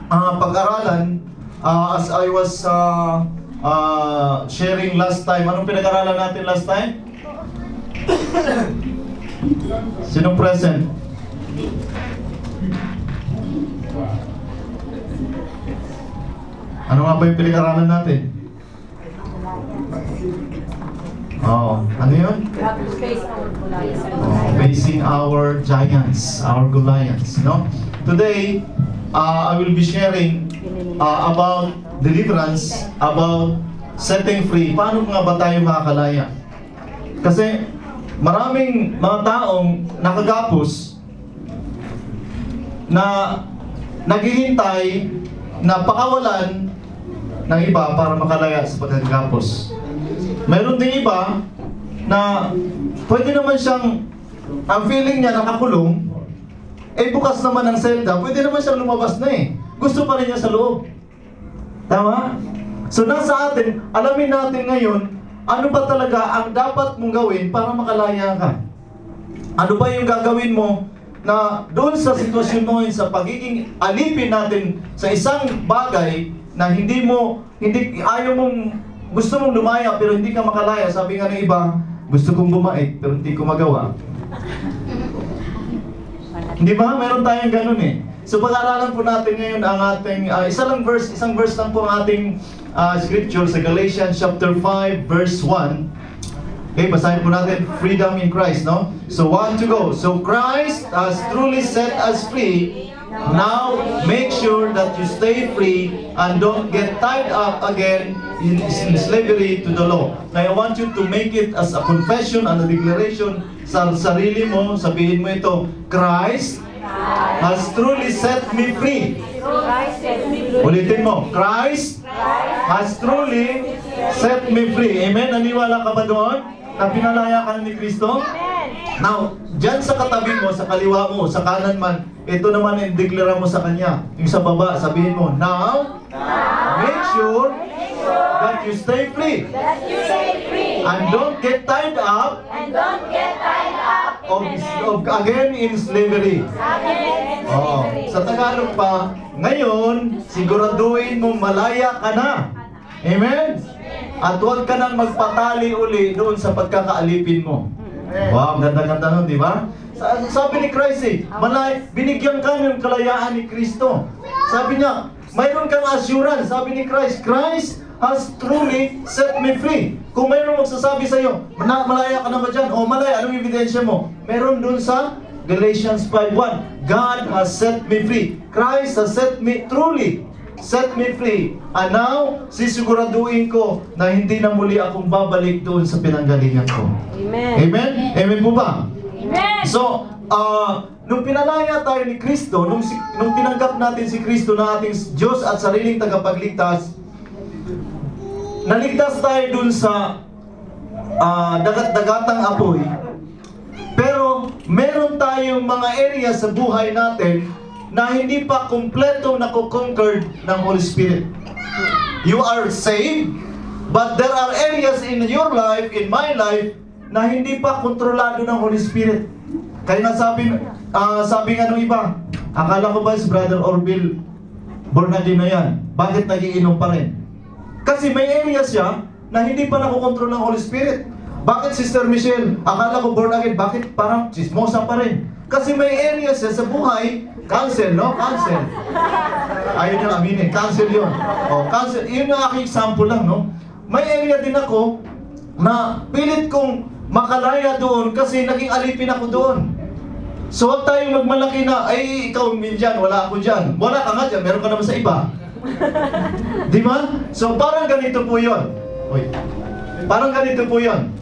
pag-aralan, as I was sharing last time. Anong pinag-aralan natin last time? Sinong present? Ano nga ba yung pinag-aralan natin? Ano yun? Facing our giants, our Goliaths, no? Today, I will be sharing about deliverance, about setting free. Paano nga ba tayo makakalaya? Kasi maraming mga taong nakagapos na naghihintay na pakawalan ng iba para makalaya sa pagkagapos. Mayroon din iba na pwede naman siyang, ang feeling niya nakakulong, bukas naman ang selda, pwede naman siyang lumabas na Gusto pa rin niya sa loob. Tama? So nasa atin, alamin natin ngayon, ano ba talaga ang dapat mong gawin para makalaya ka? Ano ba yung gagawin mo na doon sa sitwasyon mo, sa pagiging alipin natin sa isang bagay na ayaw mong, gusto mong lumaya pero hindi ka makalaya. Sabi nga ng iba, gusto kong bumait pero hindi ko magawa. Hindi ba? Meron tayong ganun So pag-aralan po natin ngayon ang ating, isang verse lang po ang ating scripture sa Galatians chapter 5 verse 1. Okay, basahin po natin, freedom in Christ, no? So 1 to go. So Christ has truly set us free. Now make sure that you stay free and don't get tied up again in slavery to the law. Now I want you to make it as a confession and a declaration sa sarili mo. Sabihin mo ito, Christ has truly set me free. Ulitin mo, Christ has truly set me free. Amen? Naniwala ka ba doon? Na pinalaya ka ni Kristo? Now, dyan sa katabi mo, sa kaliwa mo, sa kanan man, ito naman yung deklara mo sa kanya. Yung sa baba, sabihin mo, now, make sure that you stay free. And don't get tied up again in slavery. Sa Tagalog pa, ngayon, siguraduhin mong malaya ka na. Amen? At huwag ka nang magpatali uli doon sa pagkakaalipin mo. Wow, ganda-ganda nun, di ba? Sabi ni Christ binigyan ka ng kalayaan ni Kristo. Sabi niya, mayroon kang assurance. Sabi ni Christ, Christ has truly set me free. Kung mayroon magsasabi sa iyo, malaya ka na ba dyan? O malaya, anong ebidensya mo? Meron dun sa Galatians 5:1. God has set me free. Christ has truly set me free. And now, sisiguraduhin ko na hindi na muli akong babalik doon sa pinanggalingan ko. Amen. Amen? Amen po ba? Amen. So, nung pinalaya tayo ni Kristo, nung tinanggap natin si Kristo na ating Diyos at sariling tagapagligtas, naligtas tayo dun sa dagat-dagatang apoy. Pero meron tayong mga area sa buhay natin na hindi pa kumpleto nako-conquered ng Holy Spirit. You are saved, but there are areas in your life, in my life, na hindi pa kontrolado ng Holy Spirit. Kaya nga sabi nga nung iba, akala ko ba si Brother Orville born again na yan? Bakit nagiinom pa rin? Kasi may areas siya na hindi pa nakokontrol ng Holy Spirit. Bakit Sister Michelle? Akala ko born again, bakit parang chismosa pa rin? Kasi may areas siya sa buhay, cancel, no? Cancel. Ayaw niya aminin, cancel yun. Cancel. Yun ang aking example lang, no? May area din ako na pilit kong makalaya doon kasi naging alipin ako doon. So huwag tayong magmalaki na, ay ikaw dyan, wala ako dyan. Wala ka nga dyan, meron ka naman sa iba. Di ba? So parang ganito po yun. Parang ganito po yun.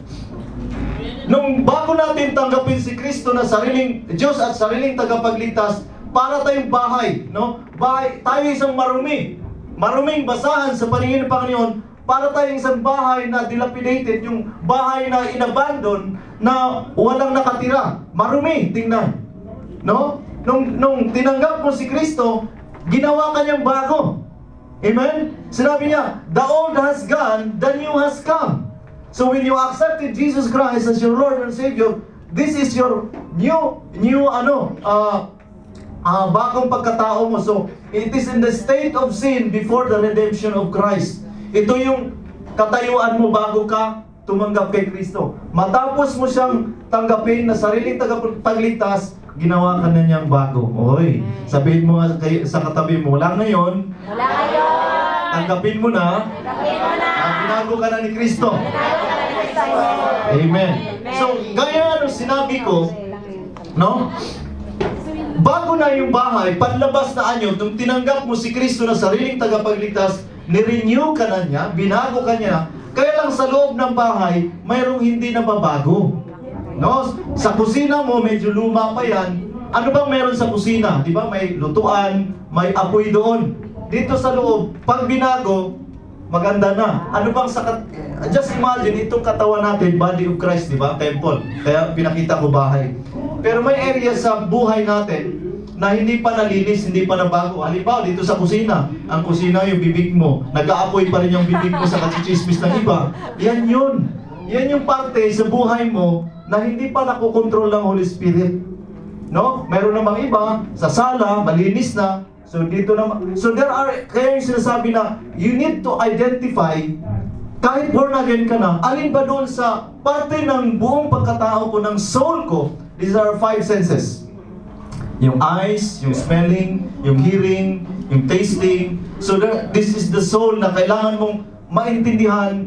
Nung bago natin tanggapin si Kristo na sariling Diyos at sariling tagapagligtas, para tayong bahay, no? Bahay, tayo isang maruming basahan sa paningin ng Panginoon, para tayong isang bahay na dilapidated, yung bahay na inabandon, na walang nakatira. Marumi, tingnan. No? Nung tinanggap mo si Kristo, ginawa kanyang bago. Amen? Sinabi niya, the old has gone, the new has come. So when you accepted Jesus Christ as your Lord and Savior, this is your new bagong pagkatao mo. So, it is in the state of sin before the redemption of Christ. Ito yung katayuan mo bago ka tumanggap kay Kristo. Matapos mo siyang tanggapin na sariling tagapagligtas, ginawa ka na niyang bago. Oy, sabihin mo nga sa katabi mo, wala ngayon. Wala ngayon. Tanggapin mo na. Tanggapin mo na. Binago ka na ni Kristo. Binago ka na ni Kristo. Amen. So, gaya nung sinabi ko, no? Bago na yung bahay, panlabas na anyo, nung tinanggap mo si Kristo na sariling tagapagligtas, nirenew ka na niya, binago ka niya, kaya lang sa loob ng bahay, mayroong hindi na babago. No? Sa kusina mo, medyo luma pa yan. Ano bang meron sa kusina? Di ba? May lutuan, may apoy doon. Dito sa loob, pag binago, maganda na. Ano bang just imagine, itong katawan natin, body of Christ, di ba? Temple. Kaya pinakita ko bahay. Pero may area sa buhay natin na hindi pa nalinis, hindi pa nabago. Halimbawa, dito sa kusina. Ang kusina, yung bibig mo. Nag-aapoy pa rin yung bibig mo sa kachichismis ng iba. Yan yun. Yan yung parte sa buhay mo na hindi pa nakokontrol ng Holy Spirit. No? Meron namang iba, sa sala, malinis na. So dito naman, so there are, kaya yung sinasabi na you need to identify, kahit born again ka na, alin ba doon sa parte ng buong pagkatao ko, ng soul ko. These are 5 senses. Yung eyes, yung smelling, yung hearing, yung tasting. So this is the soul na kailangan mong maintindihan.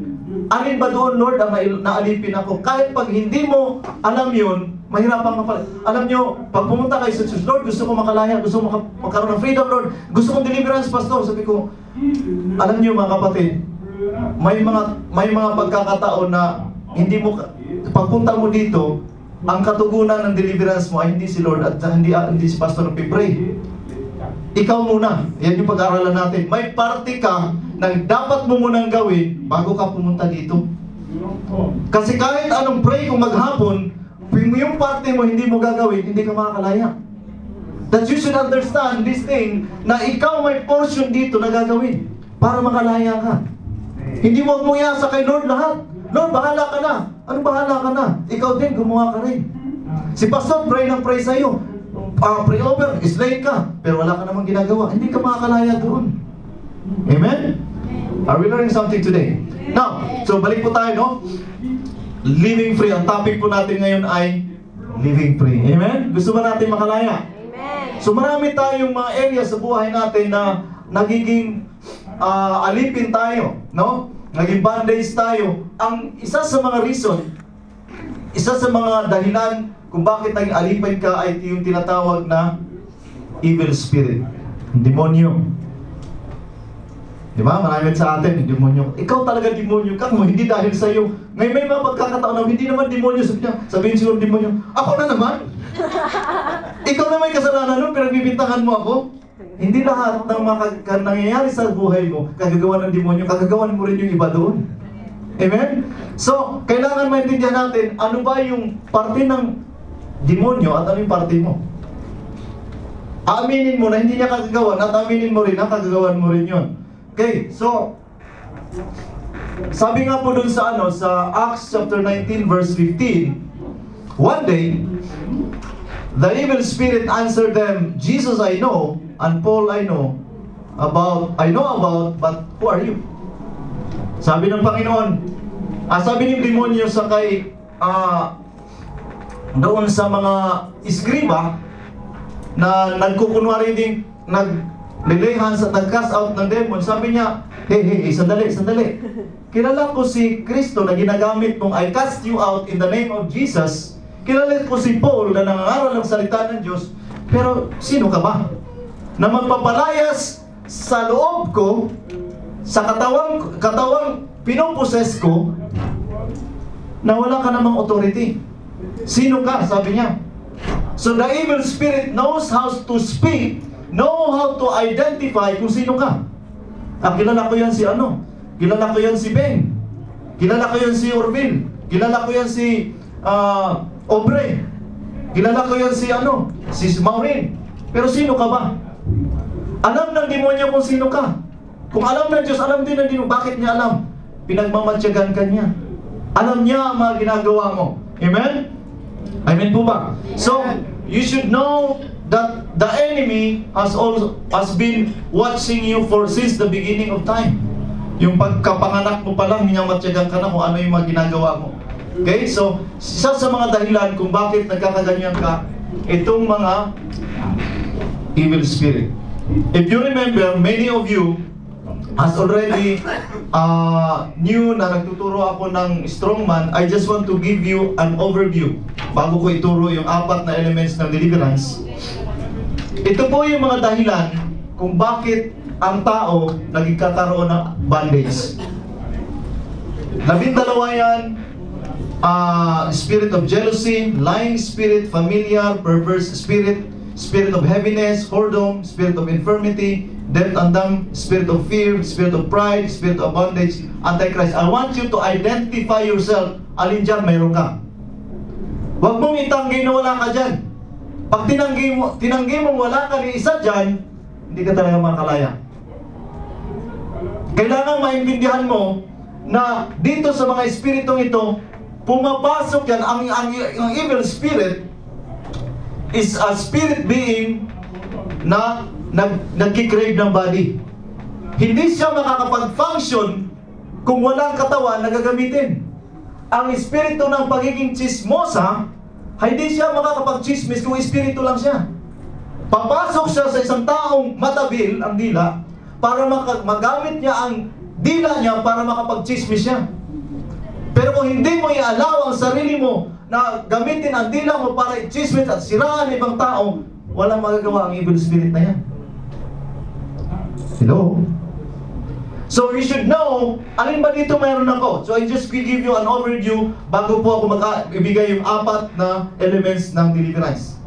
Alin ba doon, Lord, ang naalipin ako? Kahit pag hindi mo alam yun, mahirapan ka pala. Alam nyo, pag pumunta kayo sa church, Lord, gusto ko makalaya, gusto ko magkaroon ng freedom, Lord. Gusto kong deliverance, Pastor. Sabi ko, alam nyo mga kapatid, may mga pagkakataon na hindi mo, pagpunta mo dito, ang katugunan ng deliverance mo ay hindi si Lord at hindi si Pastor nagpipray. Ikaw muna. Yan yung pag-aaralan natin. May parte ka na dapat mo munang gawin bago ka pumunta dito. Kasi kahit anong pray kung maghapon, yung parte mo hindi mo gagawin, hindi ka makakalaya. That you should understand this thing na ikaw may portion dito na gagawin para makalaya ka. Hindi mo iasa kay Lord lahat. Lord, bahala ka na. Anong bahala ka na? Ikaw din, gumawa ka rin. Si Pastor, pray ng pray sa'yo. Pray over, slave ka. Pero wala ka namang ginagawa. Hindi ka makakalaya doon. Amen? Are we learning something today? Now, so balik po tayo, no? Living free. Ang topic po natin ngayon ay living free. Amen? Gusto ba natin makalaya? Amen. So marami tayong mga area sa buhay natin na nagiging alipin tayo, no? Naging bondage tayo. Ang isa sa mga reason, isa sa mga dahilan kung bakit naging alipin ka ay yung tinatawag na evil spirit. Demonyo. Di ba? Marami sa atin, demonyo. Ikaw talaga demonyo ka mo, hindi dahil sa iyo. Ngayon may mga pagkakataon na hindi naman demonyo. Sabihin siguro demonyo, ako na naman? Ikaw na may kasalanan nun, pinagbibintangan mo ako? Hindi lahat ng mga nangyayari sa buhay mo, kagagawa ng demonyo, kagagawan mo rin yung iba doon. Amen? So, kailangan maintindihan natin, ano ba yung parte ng demonyo at ano yung parte mo. Aminin mo na hindi niya kagagawan at aminin mo rin na kagagawan mo rin yun. Okay, so sabi nga po dun sa sa Acts chapter 19 verse 15, one day the evil spirit answered them, Jesus I know, and Paul I know about, but who are you? Sabi ng Panginoon, sabi ng demonyo sa kay doon sa mga iskriba na nagkukunwari din, naglilihans at nag-cast out ng demon. Sabi niya, hey, sandali. Kilala ko si Kristo na ginagamit mong I cast you out in the name of Jesus. Kilala ko si Paul na nangangaral ng salita ng Diyos. Pero sino ka ba? Na magpapalayas sa loob ko, sa katawang pinoposes ko, na wala ka namang authority. Sino ka? Sabi niya. So the evil spirit knows how to speak, know how to identify kung sino ka. Kilala ko yan si kilala ko yan si Ben, kilala ko yan si Orvin, kilala ko yan si Obre, kilala ko yan si si Maureen. Pero sino ka ba? Alam ng demonyo kung sino ka. Kung alam ng Diyos, alam din ng demonyo. Bakit niya alam? Pinagmamatsyagan ka niya. Alam niya ang mga ginagawa mo. Amen? Amen po ba? So, you should know that the enemy has been watching you since the beginning of time. Yung pagkapanganak mo pa lang, minyamatyagan ka na kung ano yung mga ginagawa mo. Okay? So, isa sa mga dahilan kung bakit nagkakaganyan ka, itong mga evil spirit. If you remember, many of you has already knew na nagtuturo ako ng strongman. I just want to give you an overview bago ko ituro yung 4 na elements ng deliverance. Ito po yung mga dahilan kung bakit ang tao nagkakaroon ng bondage. 12 yan. Spirit of jealousy, lying spirit, familiar, perverse spirit, spirit of heaviness, whoredom, spirit of infirmity, death and dumb, spirit of fear, spirit of pride, spirit of bondage, antichrist. I want you to identify yourself. Alin dyan mayroon ka. Huwag mong itanggi na wala ka dyan. Pag tinanggi mo wala ka ni isa dyan, hindi ka talaga makalaya. Kailangan maintindihan mo na dito sa mga espiritong ito, pumapasok yan, ang evil spirit is a spirit being na nagkikrave ng body. Hindi siya makakapag-function kung walang katawan na gagamitin. Ang espiritu ng pagiging chismosa, hindi siya makakapag-chismis kung espiritu lang siya. Papasok siya sa isang taong matabil, ang dila, para magamit niya ang dila niya para makapag-chismis siya. Pero kung hindi mo i-allow ang sarili mo na gamitin ang dila mo para i-chismis at siraan ibang tao, walang magagawa ang evil spirit na yan. Hello? So you should know, alin ba dito mayroon ako? So I just will give you an overview bago po ako ibigay yung 4 na elements ng deliverance.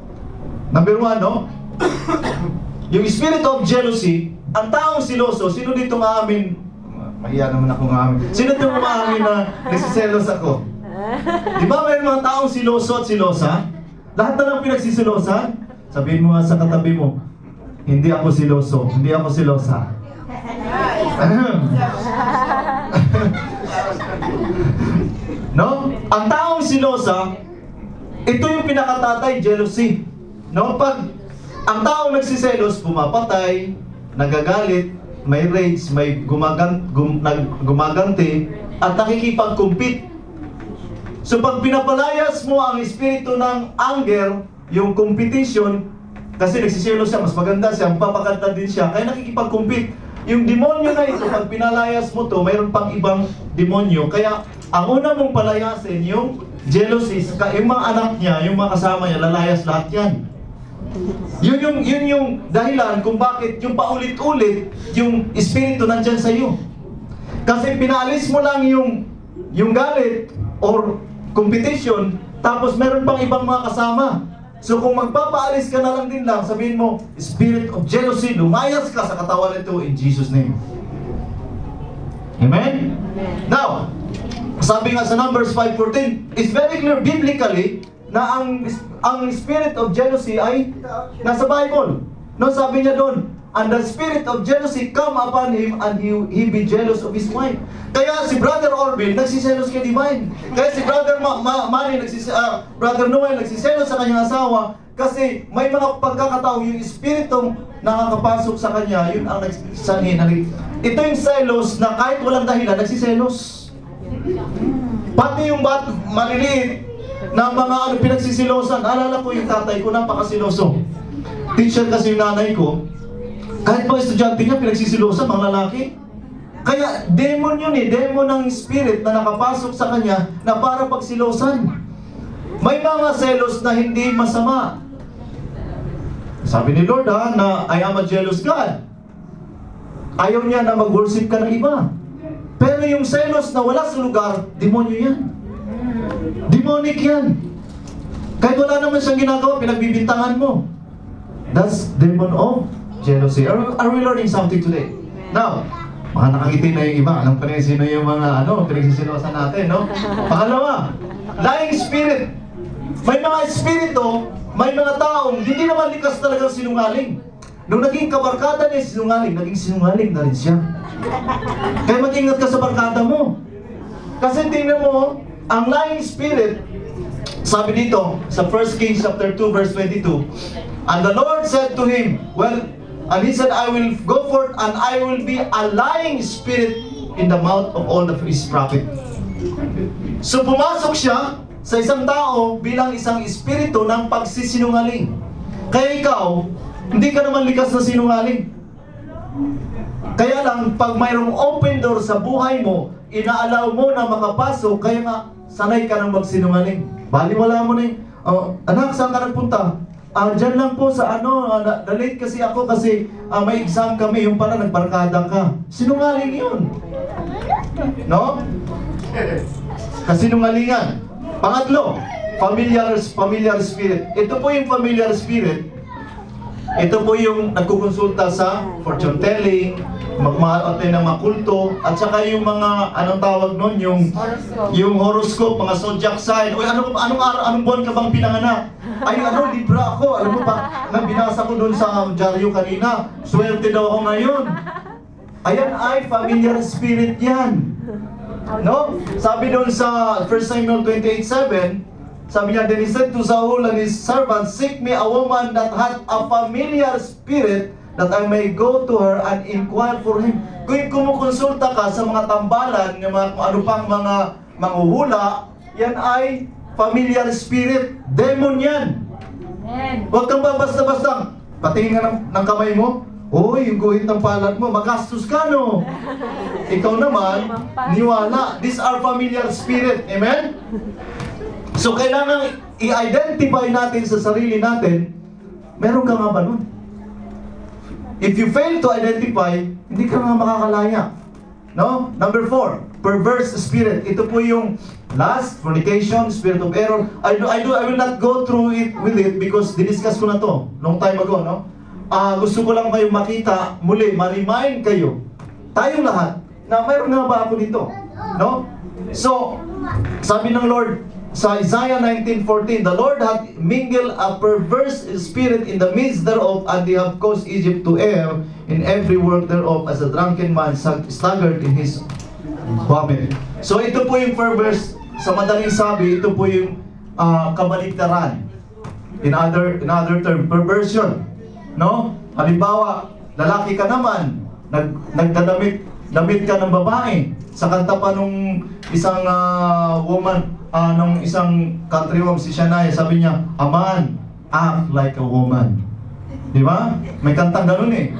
Number 1, no? Yung spirit of jealousy, ang taong siloso, sino dito maamin? Mahiya naman ako maamin. Sino dito maamin na nagsiselos ako? Di ba may mga taong siloso at silosa? Lahat na lang pinagsisilosan? Sabihin mo nga sa katabi mo, hindi ako siloso, hindi ako silosa. No? Ang taong silosa, ito yung pinakatatay, jealousy. No? Pag ang taong nagsiselos, pumapatay, nagagalit, may rage, may gumaganti, at nakikipag-compete. So pag pinapalayas mo ang espiritu ng anger, yung competition, kasi nagsiselos siya, mas maganda siya, papaganda din siya, kaya nakikipag-compete. Yung demonyo na ito, pag pinalayas mo to, mayroon pang ibang demonyo. Kaya ang una mong palayasin, yung jealousy, yung mga anak niya, yung mga kasama niya, lalayas lahat yan. Yun yung dahilan kung bakit yung paulit-ulit yung espiritu nandyan sa iyo. Kasi pinalis mo lang yung galit or competition, tapos meron pang ibang mga kasama. So kung magpapaalis ka na lang din lang, sabihin mo, spirit of jealousy, lumayas ka sa katawan nito in Jesus' name. Amen? Now, sabi nga sa Numbers 5:14, it's very clear biblically na ang spirit of jealousy ay nasa Bible. No, sabi niya doon, and the spirit of jealousy come upon him and he be jealous of his wife. Kaya si Brother Orville nagsiselos kay Divine. Kaya si Brother Manny Brother Noel nagsiselos sa kanyang asawa kasi may mga pagkakataon yung espiritong nakakapasok sa kanya, yun ang nagsanhin. Ito yung selos na kahit walang dahilan nagsiselos. Pati yung maliliit na mga pinagsisilosan. Alala ko yung tatay ko, napakasiloso. Teacher kasi yung nanay ko. Kahit pa estudyante niya, pinagsisilosan, mga lalaki. Kaya demon yun demon ng spirit na nakapasok sa kanya na para pagsilosan. May mga selos na hindi masama. Sabi ni Lord na I am a jealous God. Ayaw niya na mag-worship ka ng iba. Pero yung selos na wala sa lugar, demonyo yan. Demonic yan. Kahit wala naman siyang ginagawa, pinagbibintangan mo. That's demon of jealousy. Are we learning something today? Now, mga nakangiti na yung iba. Alam pa rin sino yung mga pinagsisilosan natin, no? Pangalawa, lying spirit. May mga espiritu, may mga taong hindi naman likas talaga sinungaling. Nung naging kabarkada niya sinungaling, naging sinungaling na rin siya. Kaya mag-ingat ka sa barkada mo. Kasi tingnan mo, ang lying spirit, Sabi dito, sa 1 Kings chapter 2, verse 22, and the Lord said to him, and he said, I will go forth and I will be a lying spirit in the mouth of all of his prophets. So pumasok siya sa isang tao bilang isang espiritu ng pagsisinungaling. Kaya ikaw, hindi ka naman likas na sinungaling. Kaya lang, pag mayroong open door sa buhay mo, inaalaw mo na makapasok, kaya nga, sanay ka nang magsinungaling. Baliwala mo na yung, anak, saan ka nagpunta? Dyan lang po sa na-late kasi ako kasi may exam kami, yung pala nagbarkada ka. Sinungaling yun. No? Kasinungalingan. Pangatlo, familiar spirit. Ito po yung familiar spirit. Ito po yung nagkukonsulta sa fortune telling, magmahal ng mga kulto, at saka yung mga, anong tawag nun, yung horoscope, mga zodiac sign. Uy, anong buwan ka bang pinanganak? Ay, Libra ako. Alam mo ba, binasa ko doon sa dyaryo kanina, swerte daw ako ngayon. Ayan ay familiar spirit yan. No? Sabi doon sa 1 Samuel 28:7, sabi niya, then he said to Saul and his servants, seek me a woman that had a familiar spirit, that I may go to her and inquire for him. Kung kumukonsulta ka sa mga tambalan, yung mga, ano pang mga manghuhula, yan ay familiar spirit. Demon yan. Huwag kang basta-basta. Patingin nga ng kamay mo. Uy, yung guhit ng palad mo, magastos ka, no? Ikaw naman, niwala. These are familiar spirit. Amen? So, kailangan i-identify natin sa sarili natin, meron ka nga ba nun? If you fail to identify, hindi ka nga makakalaya. No? Number 4, perverse spirit. Ito po yung lust, fornication, spirit of error. I will not go through it with it because diniscuss ko na to long time ago, no? Gusto ko lang kayong makita muli, ma-remind kayo, tayong lahat, na mayroon nga ba ako dito? No? So, sabi ng Lord sa Isaiah 19:14, the Lord hath mingled a perverse spirit in the midst thereof, and they have caused Egypt to err in every work thereof, as a drunken man staggered in his vomit. So ito po yung perverse, sa madaling sabi, ito po yung kabaligtaran. In other term, perversion. No? Halimbawa, lalaki ka naman, nagdadamit ka ng babae. Sa kanta pa nung isang woman, nung isang country woman, si Shania, sabi niya, a man, act like a woman. Di ba? May kantang ganun eh.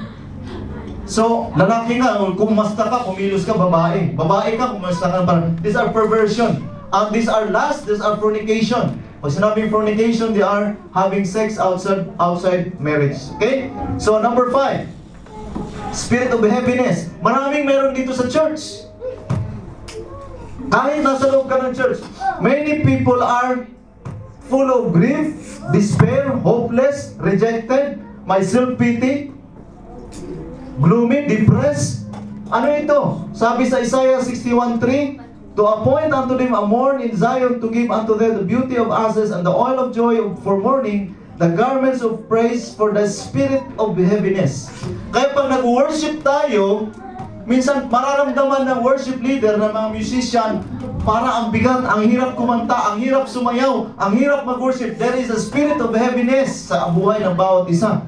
So, lalaki nga, kung masta ka, kumilos ka, babae. Babae ka, kung masta ka, these are perversion. These are lust, these are fornication. Pag sinabing fornication, they are having sex outside marriage. Okay? So, number 5, spirit of heaviness. Maraming meron dito sa church. Kahit nasa loob ka ng church, many people are full of grief, despair, hopeless, rejected, my self-pity, gloomy, depressed. Ano ito? Sabi sa Isaiah 61:3, to appoint unto them a morn in Zion, to give unto them the beauty of ashes and the oil of joy for mourning, the garments of praise for the spirit of heaviness. Kaya pag nag-worship tayo, minsan mararamdaman ng worship leader, ng mga musician, para ang bigat, ang hirap kumanta, ang hirap sumayaw, ang hirap mag-worship. There is a spirit of heaviness sa buhay ng bawat isa.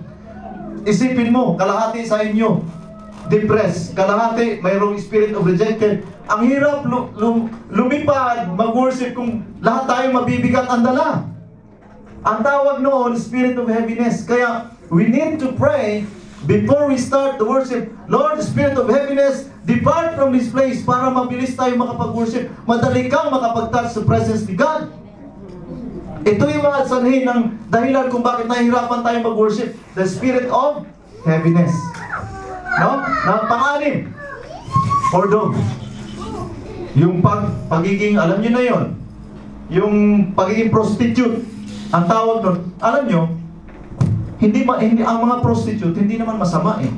Isipin mo, kalahati sa inyo depressed, kalahati mayroong spirit of rejected. Ang hirap lumipad, mag-worship kung lahat tayo mabibigat ang dala. Ang tawag noon, spirit of heaviness. Kaya we need to pray before we start the worship. Lord, spirit of heaviness, depart from this place, para mabilis tayo makapag-worship. Madali kang makapag-touch sa presence ni God. Ito yung mga sanhin ng dahilan kung bakit nahihirapan tayo mag-worship. The spirit of heaviness. No? Pang-anim, whoredom. Yung pagiging, alam nyo na yon, yung pagiging prostitute. Ang tawag doon, alam nyo, hindi ang mga prostitute, hindi naman masama eh.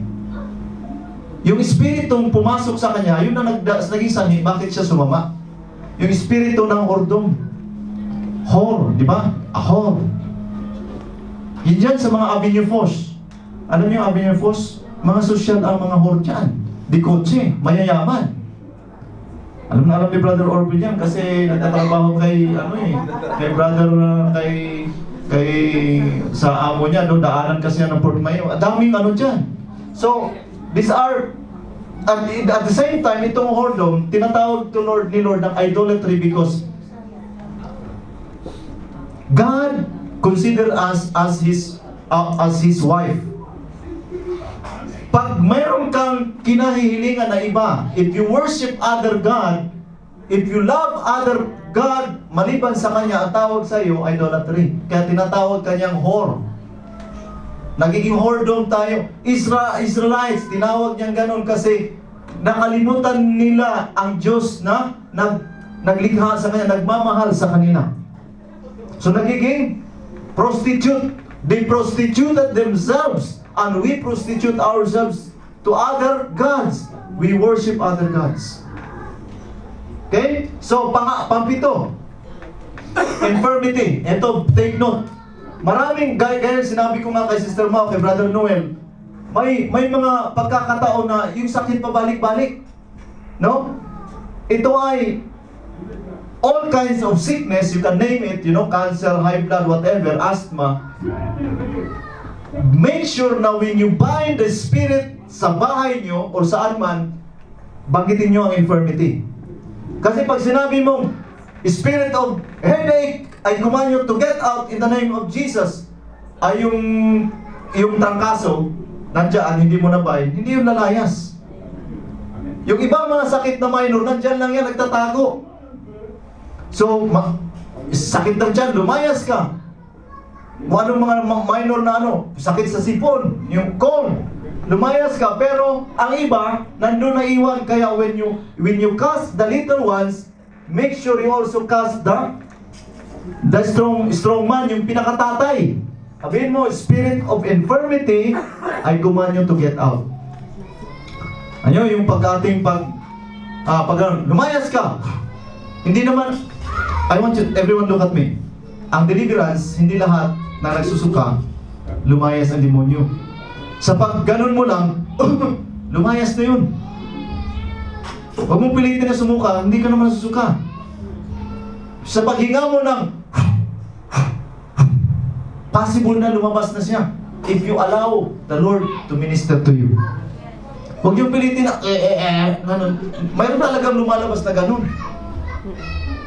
Yung espiritong pumasok sa kanya, yun na naging sanhi, bakit siya sumama? Yung espiritu ng whoredom. Whore, di ba? A whore. Yun dyan sa mga Avenue Foss. Alam nyo yung Avenue Foss? Mga sosyal ang mga whore dyan. Di kotse, mayayaman. Alam ni Brother Orville yan kasi nagtatrabaho kay kay brother kay sa amo niya, no, daanan kasi yan ng Port Mayo. Daming dyan. So, these are at the same time, itong whoredom, tinatawag ni Lord ng idolatry because God consider us as His wife. Pag mayroon kang kinahihilingan na iba, if you worship other God, if you love other God, maliban sa Kanya, ang tawag sa iyo, idolatry. Kaya tinatawag Kanyang whore. Nagiging whoredom tayo. Israelites, tinawag niyang ganun kasi nakalimutan nila ang Diyos na naglikha sa Kanya, nagmamahal sa kanila. So nagiging prostitute. They prostituted themselves. And we prostitute ourselves to other gods. We worship other gods. Okay? So, pampito. Infirmity. Ito, take note. Maraming, gaya sinabi ko nga kay Sister Mau, kay Brother Noel, may mga pagkakataon na yung sakit pabalik-balik. No? Ito ay all kinds of sickness, you can name it, cancer, high blood, whatever, asthma. Make sure na when you bind the spirit sa bahay nyo or saan man, banggitin nyo ang infirmity. Kasi pag sinabi mong spirit of headache, I command you to get out in the name of Jesus, ay yung trangkaso, nandiyan, hindi mo na bind, hindi yung lalayas. Yung ibang mga sakit na minor, nandiyan lang yan, nagtatago. So, sakit ng tiyan, lumayas ka. Kung anong mga minor na sakit sa sipon, yung cold, lumayas ka. Pero ang iba, nandun na iwan. Kaya when you cast the little ones, make sure you also cast the strong man, yung pinakatatay. Sabihin mo, spirit of infirmity, I command you to get out. Ano yung lumayas ka. Hindi naman, I want you, everyone look at me. Ang deliverance, hindi lahat na nagsusuka, lumayas ang demonyo. Sa pag ganun mo lang, lumayas na yun. Huwag mong pilitin na sumuka, hindi ka naman susuka. Sa paghinga mo ng possible na lumabas na siya if you allow the Lord to minister to you. Huwag yung pilitin na ganun. Mayroon talagang lumalabas na ganun.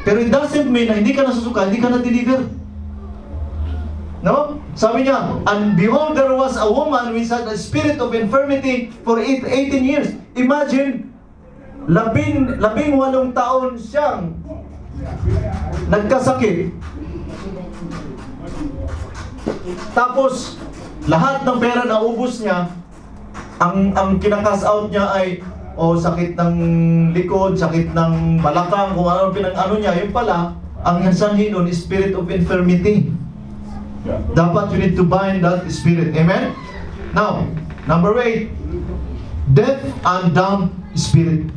Pero it doesn't mean na hindi ka nasusuka, hindi ka na-deliver. No? Sabi niya, and behold, there was a woman with a spirit of infirmity for 18 years. Imagine, 18 taon siyang nagkasakit. Tapos, lahat ng pera na ubos niya, ang kinakas out niya ay sakit ng likod, sakit ng balakang, kung ano pinag-ano niya. Yung pala, ang sanhi nun is spirit of infirmity. Dapat you need to bind that spirit. Amen? Now, number 8, deaf and dumb spirit.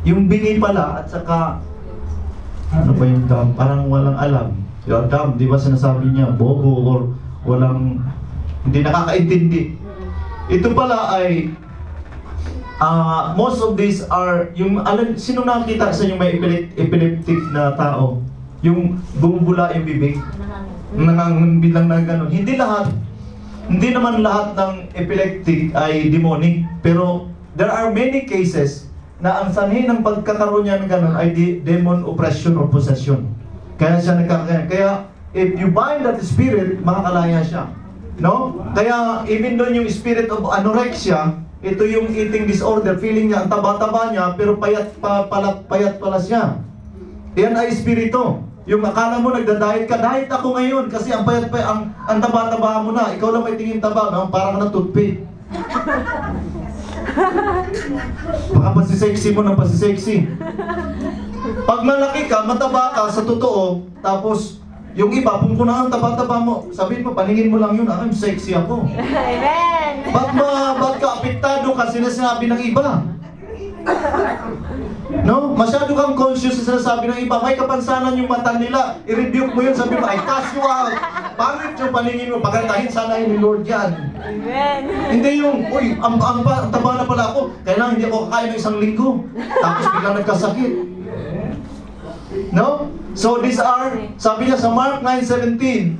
Yung bingi pala at saka ano ba yung dumb? Parang walang alam. Yung dumb, di ba sinasabi niya bobo or walang, hindi nakakaintindi. Ito pala ay most of these are yung sino nakita sa inyo may epileptic na tao? Yung bumubula yung bibig. Bilang na gano'n. Hindi naman lahat ng epileptic ay demonic, pero there are many cases na ang sanhi ng pagkakaroon niya ng gano'n ay demon oppression or possession. Kaya siya nagkakaroon. Kaya if you bind that spirit, makakalaya siya. No? Kaya even doon yung spirit of anorexia, ito yung eating disorder, feeling niya ang taba-taba niya pero payat pala siya. Yan ay espiritu. Yung akala mo nagda-diet ka, diet ako ngayon kasi ang payat ang taba-taba mo na. Ikaw lang may tingin taba, parang na toothpick. Baka pasisexy mo ng pasisexy. Pag malaki ka, mataba ka sa totoo, tapos yung iba, pumpunan ang taba-taba mo, sabihin mo, paningin mo lang yun, I'm sexy ako. Amen! Ba't ka apektado kasi na sinabi ng iba? No? Masyado kang conscious sa sinasabi ng iba. May kapansanan yung mata nila. I-rebuke mo yun. Sabi mo, ay casual. Pangit yung paningin mo. Pagandahin sana yun ni Lord yan. Amen! Hindi yung, uy, ang taba na pala pala ako, kailangan hindi ako kakain ng isang linggo. Tapos biglang nagkasakit. No? So these are, sabi niya sa Mark 9:17,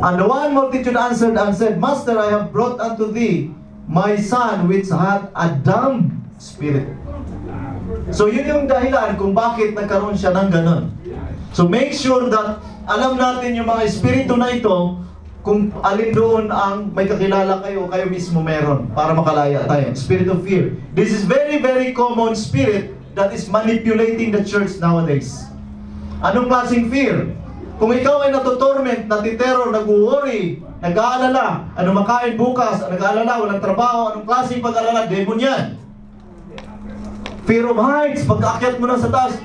and the one multitude answered and said, Master, I have brought unto thee my son which hath a dumb spirit. So yun yung dahilan kung bakit nagkaroon siya ng ganon. So make sure that alam natin yung mga espiritu na ito, kung alin doon ang may kakilala kayo, kayo mismo meron, para makalaya tayo. Spirit of fear. This is very, very common spirit that is manipulating the church nowadays. Anong klaseng fear? Kung ikaw ay natutorment, natiteror, nag-worry, nag-aalala, ano makain bukas, nag-aalala, walang trabaho, anong klaseng pag-aalala, demon yan. Fear of heights, pag-aakyat mo na sa taas,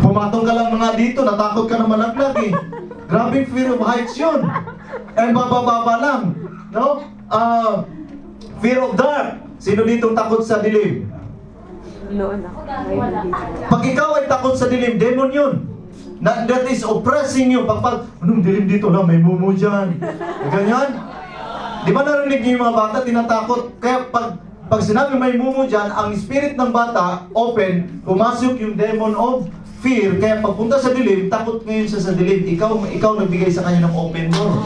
pumatong ka lang mga dito, natakot ka na malaglag eh. Grabing fear of heights yun. Eh, bababa lang. No? Fear of dark. Sino dito takot sa dilim? Pag ikaw ay takot sa dilim, demon yun. That is oppressing you. Pag anong dilim dito na, may mumu dyan. Ganyan. Di ba narinig niyo yung mga bata, tinatakot? Kaya pag sinabi may mumu dyan, ang spirit ng bata, open, pumasok yung demon of fear. Kaya pagpunta sa dilim, takot ngayon siya sa dilim. Ikaw nagbigay sa kanya ng open door.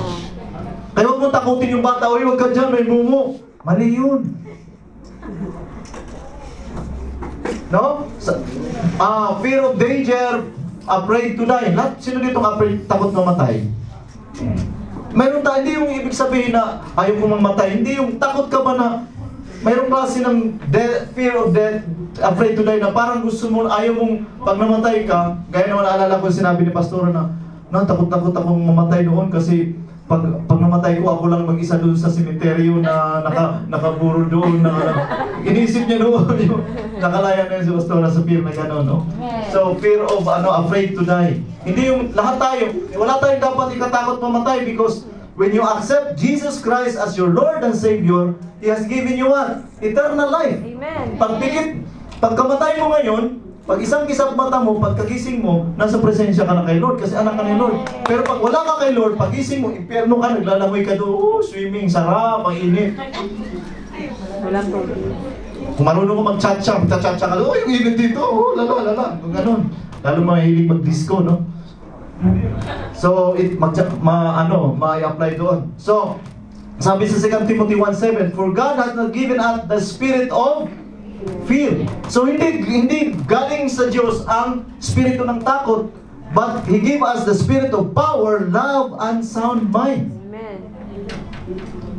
Kaya huwag mo takutin yung bata, uy, huwag ka dyan, may mumu. Mali yun. No? Fear of danger, afraid to die. Sino dito afraid, takot mamatay? Mayroon tayo, hindi yung ibig sabihin na ayaw kong mamatay. Hindi yung takot ka ba na mayroong klase ng fear of death, afraid to die, na parang gusto mo, ayaw mong pag namatay ka, gaya naman naalala ko sinabi ni Pastor na takot-takot akong mamatay noon kasi pag namatay ko, ako lang mag-isa doon sa sementeryo na nakaburo doon, inisip niya doon yung nakalaya na yun si Pastor sa fear na gano'n, no? So, fear of, afraid to die. Hindi yung, lahat tayo, wala tayong dapat ikatakot mamatay because when you accept Jesus Christ as your Lord and Savior, He has given you what? Eternal life. Amen. Pagkamatay mo ngayon, pag isang kisap mata mo, pagkagising mo, nasa presensya ka na kay Lord kasi anak ka ni Lord. Pero pag wala ka kay Lord, pagising mo, impyerno ka, naglalamoy ka doon, swimming, sarap, ang init. Walang tubig. Kung marunong ko mag-cha-cha, magcha-cha-cha ka doon, yung init dito, lala, kung ganun. Lalo mahilig mag-disco, no? So, ma-apply doon. So, sabi sa 2 Timothy 1:7, for God has not given us the spirit of fear. So, hindi galing sa Diyos ang spirito ng takot, but He gave us the spirit of power, love, and sound mind. Amen.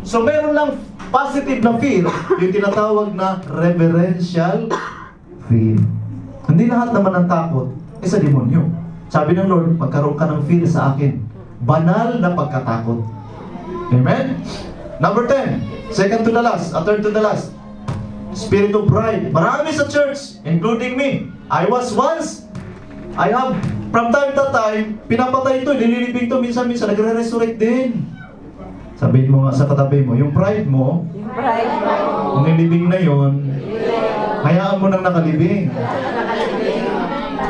So, meron lang positive na fear, yung tinatawag na reverential fear. Hindi lahat naman ng takot sa demonyo. Sabi ng Lord, magkaroon ka ng fear sa akin. Banal na pagkatakot. Amen? Number 10, second to the last, third to the last. Spirit of pride. Marami sa church, including me. I have, from time to time, pinapatay ito, nililibing ito, minsan-minsan, nagre-resurrect din. Sabihin mo nga sa katabi mo, yung pride mo, kung nilibing na yon, hayaan mo nang nakalibing.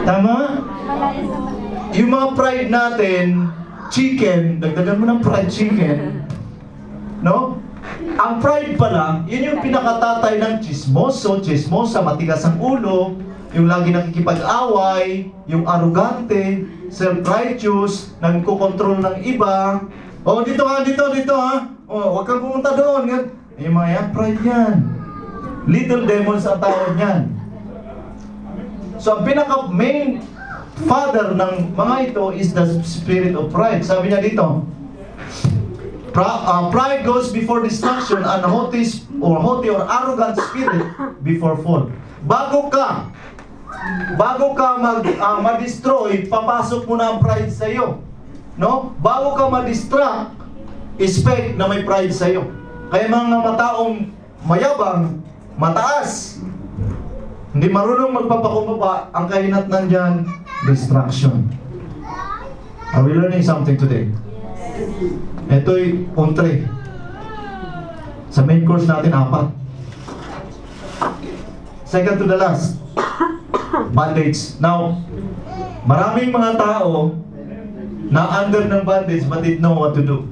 Tama? Yung mga pride natin, chicken, dagdagan mo ng fried chicken, no? Ang pride pala, yun yung pinakatatay ng chismosa, matigas ang ulo, yung lagi nakikipag-away, yung arrogante, self-righteous, nagko-control ng iba. Oh, dito ha. Oh, huwag kang pumunta doon. Yung mga yan, pride yan. Little demons ang tawag yan. So, ang pinaka-main father ng mga ito is the spirit of pride. Sabi niya dito, pride goes before destruction and haughty or arrogant spirit before fall. Bago ka ma-destroy, papasok mo na ang pride sa iyo. No? Bago ka ma-distract, expect na may pride sa iyo. Kaya mga mataong mayabang, mataas, hindi marunong magpapakumbaba, ang kahinatnan dyan, distraction. Are we learning something today? Ito'y ontre. Sa main course natin, 4. Second to the last, bondage. Now, maraming mga tao na under ng bondage but didn't know what to do.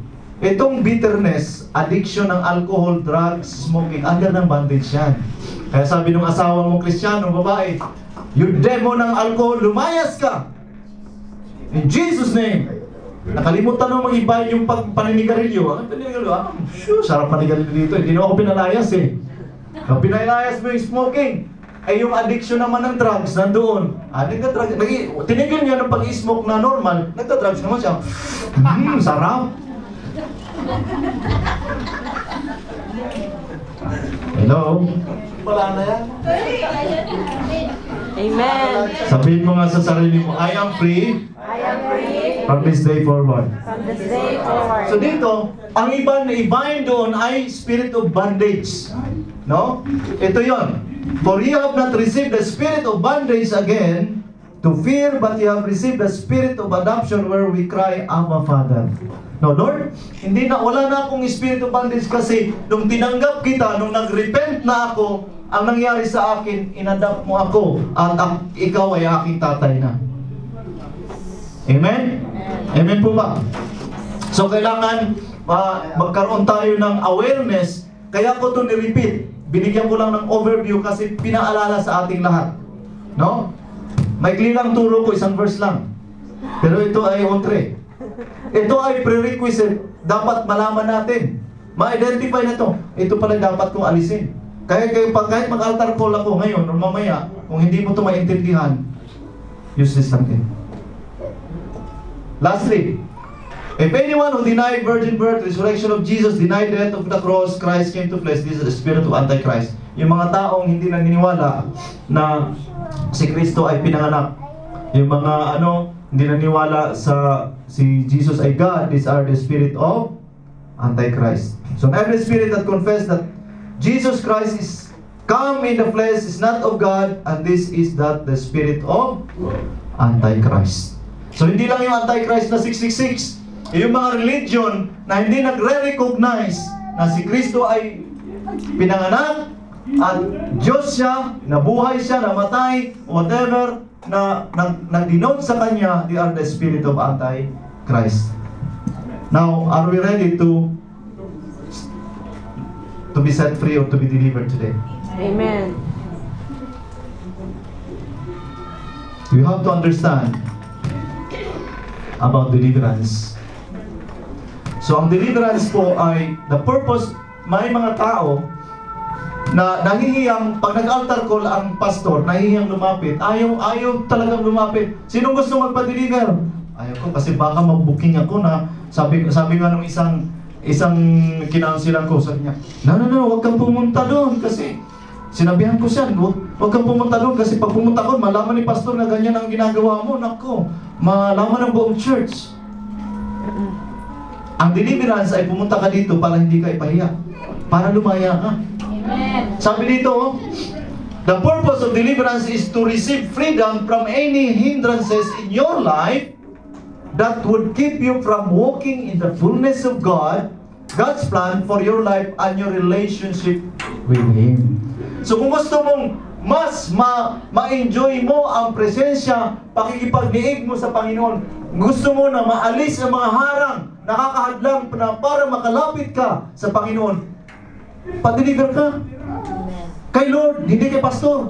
Itong bitterness, addiction ng alcohol, drugs, smoking, under ng bondage yan. Kaya sabi ng asawa mong Kristiyano, babae, you demon ng alcohol, lumayas ka! In Jesus' name! Nakalimutan mo mag-iba yung paninigarilyo. Ano paninigarilyo? Sarap paninigarilyo dito. Hindi na ako pinalayas eh. Ang pinalayas mo yung smoking. Ay yung addiction naman ng drugs, nandoon. Nagda-drugs. Tinigil niya ng pag-smoke na normal, nagda-drugs naman siya. Sarap. Hello? Wala na yan. Amen. Sabihin mo nga sa sarili mo, I am free I am free from this day forward. from this day forward. So dito, ang iba na ibahin doon ay spirit of bondage. No? Ito yon. For you have not received the spirit of bondage again to fear, but you have received the spirit of adoption where we cry, Abba, Father. No, Lord, wala na akong spirit of bondage kasi nung tinanggap kita, nung nag-repent na ako, ang nangyari sa akin, inadopt mo ako at ikaw ay aking tatay na. Amen? Amen po ba? So kailangan magkaroon tayo ng awareness. Kaya ko ito ni-repeat. Binigyan ko lang ng overview kasi pinaalala sa ating lahat. No? Maikli lang turo ko, isang verse lang. Pero ito ay ontre. Ito ay prerequisite. Dapat malaman natin. Ma-identify na ito. Ito pala dapat kong alisin. Kahit mag-altar call ako ngayon o mamaya, kung hindi mo ito maintindihan, useless lang din. Lastly, if anyone who denied virgin birth, resurrection of Jesus, denied death of the cross, Christ came to flesh, this is the spirit of Antichrist. Yung mga taong hindi naniniwala na si Kristo ay pinanganak. Yung mga hindi naniniwala sa si Jesus ay God, these are the spirit of Antichrist. So every spirit that confess that Jesus Christ is come in the flesh is not of God, and this is that the spirit of Antichrist. So hindi lang yung Antichrist na 666, yung mga religion na hindi nagre-recognize na si Kristo ay pinanganak at Diyos siya, nabuhay siya, namatay, whatever na nag-denote sa kanya, they are the spirit of Antichrist. Now, are we ready to be set free or to be delivered today? Amen. You have to understand about deliverance. So ang deliverance po ay the purpose. May mga tao na nahihiyang pag nag-altar call ang pastor, nahihiyang lumapit. Ayaw talagang lumapit. Sino gusto magpa-deliver? Ayaw ko kasi baka mag-booking ako na sabi nga nung isang kinansilan ko, sabi niya, no, huwag kang pumunta doon kasi sinabihan ko siya, huwag kang pumunta doon kasi pag pumunta ko, malaman ni pastor na ganyan ang ginagawa mo, nako, malaman ng buong church. Ang deliverance ay pumunta ka dito para hindi ka ipahiya, para lumaya ka. Amen. Sabi dito, the purpose of deliverance is to receive freedom from any hindrances in your life that would keep you from walking in the fullness of God's plan for your life and your relationship with Him. So kung gusto mong mas ma-enjoy mo ang presensya, pakikipagdiig mo sa Panginoon, gusto mo na maalis ang mga harang, nakakahadlang na para makalapit ka sa Panginoon, pa-deliver ka. Kay Lord, hindi kay pastor.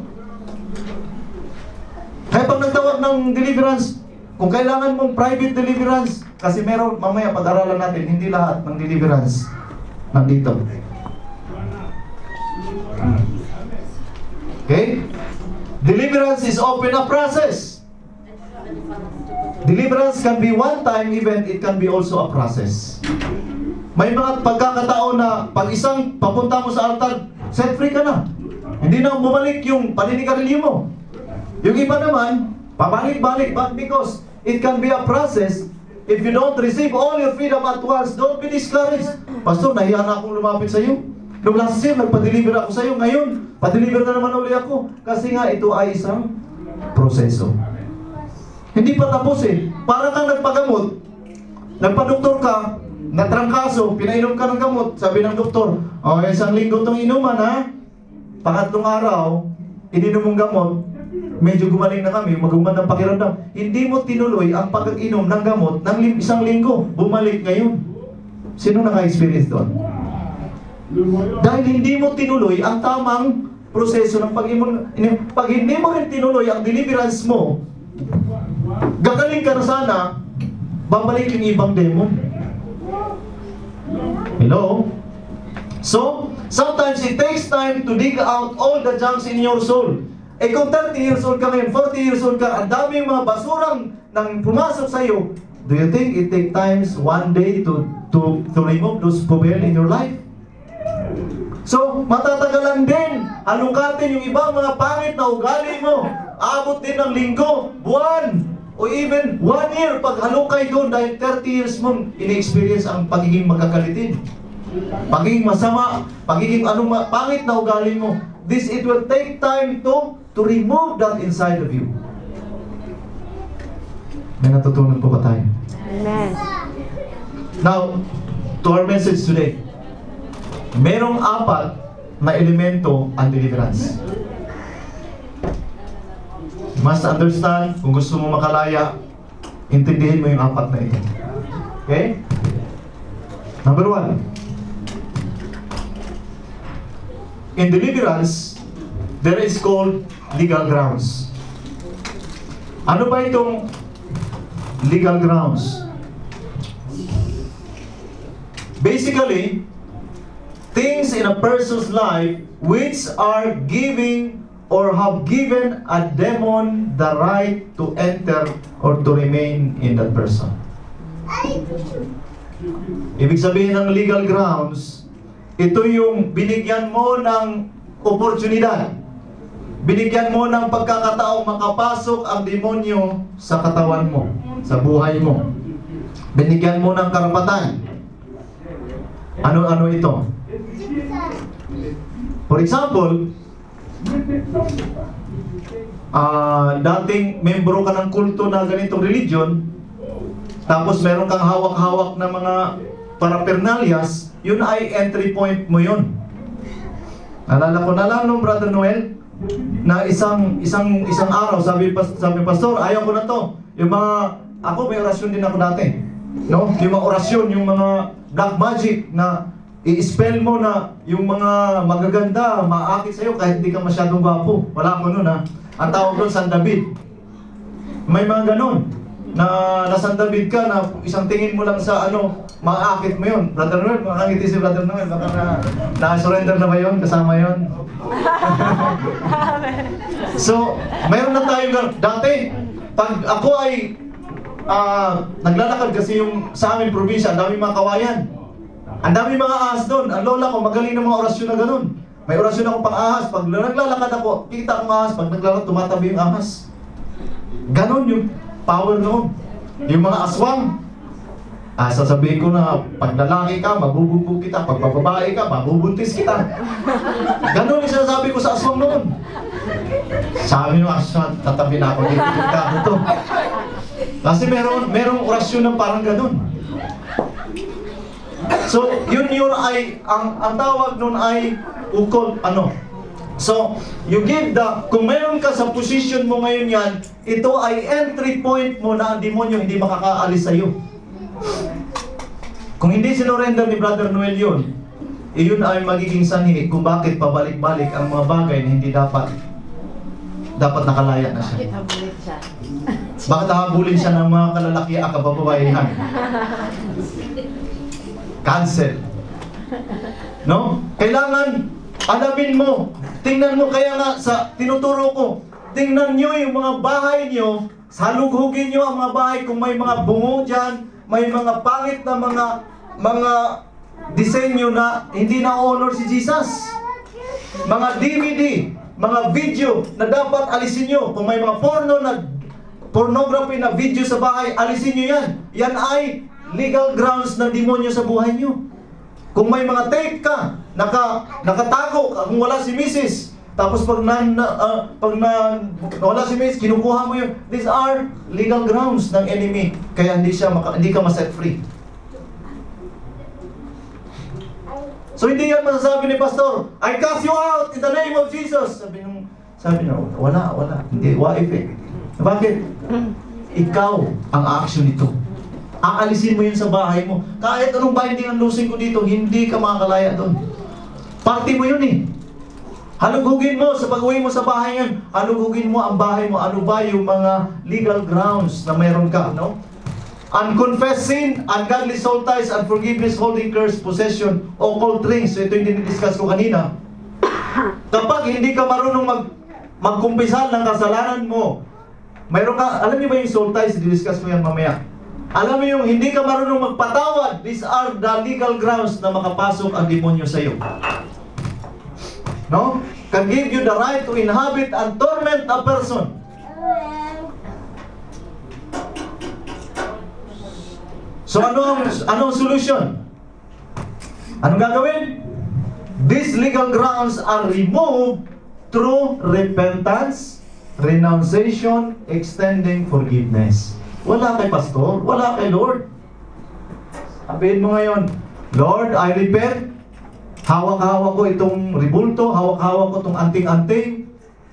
Kaya pag nagtawag ng deliverance, kung kailangan mong private deliverance, kasi meron, mamaya pag-aralan natin, hindi lahat ng deliverance nandito. Okay? Deliverance is often a process. Deliverance can be one-time event, it can be also a process. May mga pagkakataon na pag isang papunta mo sa altar, set free ka na. Hindi na bumalik yung paninigarilyo mo. Yung iba naman, pabalik-balik, but because it can be a process. If you don't receive all your freedom at once, don't be discouraged. Pastor, nahiya na akong lumapit sa iyo. Nung last year, nagpa-deliver ako sa iyo. Ngayon, pa-deliver na naman uli ako. Kasi nga, ito ay isang proseso. Hindi pa tapos eh. Para kang nagpagamot, nagpa-doktor ka, natrangkaso, pinainom ka ng gamot, sabi ng doktor, isang linggo itong inuman ha. Pangatlong araw, ininom mong gamot, medyo gumaling na kami, magumanda ang pakiramdam. Hindi mo tinuloy ang pag-inom ng gamot ng isang linggo. Bumalik ngayon. Sino naka-experience doon? Dahil hindi mo tinuloy ang tamang proseso ng pag hindi mo rin tinuloy ang deliverance mo, gagaling ka na sana, babalik yung ibang demon. Hello? So, sometimes it takes time to dig out all the junks in your soul. Eh kung 30 years old ka ngayon, 40 years old ka, ang daming mga basurang nang pumasok sa iyo, do you think it take times one day to remove those pobel in your life? So, matatagalan din, halukatin yung ibang mga pangit na ugali mo. Abot din ng linggo, buwan, o even 1 year pag halukay doon dahil 30 years mong in-experience ang pagiging magkakalitin. Pagiging masama, pagiging pangit na ugali mo. It will take time to remove that inside of you. May natutunan po ba tayo? Amen. Now, to our message today. Merong 4 na elemento ang deliverance. You must understand, kung gusto mo makalaya, intindihin mo yung 4 na ito. Okay? Number 1. In deliverance, there is called legal grounds. Ano ba itong legal grounds? Basically, things in a person's life which are giving or have given a demon the right to enter or to remain in that person. Ibig sabihin ng legal grounds, ito yung binigyan mo ng oportunidad. Binigyan mo ng pagkakataong makapasok ang demonyo sa katawan mo, sa buhay mo. Binigyan mo ng karapatan. Ano-ano ito? For example, dating membro ka ng kulto na ganitong religion, tapos meron kang hawak-hawak na mga parapernalyas, yun ay entry point mo yun. Nalala ko na lang nung Brother Noel, na isang araw, sabi pastor, ayaw ko na to. Yung mga, ako may orasyon din ako dati. No? Yung mga orasyon, yung mga black magic na i-spell mo na yung mga magaganda, maakit sa'yo kahit hindi ka masyadong gwapo. Wala ko nun ha. Ang tawag doon, San David. May mga ganon. Na San David ka, na isang tingin mo lang sa maakit mo yun. Brother Noel, makangiti si Brother Noel. Baka na-surrender na ba yun? Kasama yun? So, mayroon na tayo ganon. Dati, pag ako ay naglalakad kasi yung sa amin probinsya, ang daming mga kawayan. Ang daming mga ahas doon. Ang lola ko, magaling ng mga orasyon na ganun. May orasyon ako pang ahas. Pag naglalakad ako, kikita akong ahas. Pag naglalakad, tumatabi yung ahas. Ganun yung power noon. Yung mga aswang. Sasabihin ko na, pag lalaki ka, mabubugbog kita. Pag babae ka, mabubuntis kita. Ganun yung sinasabi ko sa aswang noon. Sabi yung aswang, tatabi na ako dito. Ito. Kasi merong orasyon na parang ganun. So, yun ay, ang tawag nun ay ukol, So, you give kung meron ka sa position mo ngayon yan, ito ay entry point mo na ang demonyo hindi makakaalis sa'yo. Kung hindi sinurrender ni Brother Noel yun, yun ay magiging sanhi kung bakit pabalik-balik ang mga bagay na hindi dapat nakalaya na siya. Bakit hahabulin siya ng mga kalalaki at kabababaihan? Cancel. No? Kailangan alamin mo. Tingnan mo, kaya nga sa tinuturo ko, tingnan nyo yung mga bahay nyo, salughugin nyo ang mga bahay kung may mga bungo dyan, may mga pangit na mga disenyo na hindi na-honor si Jesus. Mga DVD, mga video na dapat alisin nyo. Kung may mga pornography na video sa bahay, alisin nyo yan. Yan ay legal grounds ng demonyo sa buhay nyo. Kung may mga tape ka, nakatago, kung wala si Mrs. Tapos pag wala si Mrs., kinukuha mo yun. These are legal grounds ng enemy. Kaya hindi ka ma-set free. So hindi yan masasabi ni Pastor, I cast you out in the name of Jesus. Sabi niya, wala. Hindi, waif eh. Bakit? Ikaw ang action nito. Aalisin mo yun sa bahay mo. Kahit anong binding ang losing ko dito, hindi ka makakalaya doon. Party mo yun eh. Halugugin mo sa pag-uwi mo sa bahay ngayon. Halugugin mo ang bahay mo. Ano ba yung mga legal grounds na meron ka, no? Unconfessed sin, ungodly soul ties, unforgiveness, holding curse, possession, occult things. So ito yung dinidiscuss ko kanina. Kapag hindi ka marunong magkumpisal ng kasalanan mo, mayroon ka, alam niyo ba yung soul ties? Didiscuss ko yan mamaya. Alam mo yung hindi ka marunong magpatawad, these are the legal grounds na makapasok ang demonyo sa iyo. No? Can give you the right to inhabit and torment a person. So anong solution? Anong gagawin? These legal grounds are removed through repentance, renunciation, extending forgiveness. Wala kay pastor, wala kay Lord. Sabihin mo ngayon, Lord, I repent. Hawak-hawak ko itong ribulto, hawak-hawak ko itong anting-anting.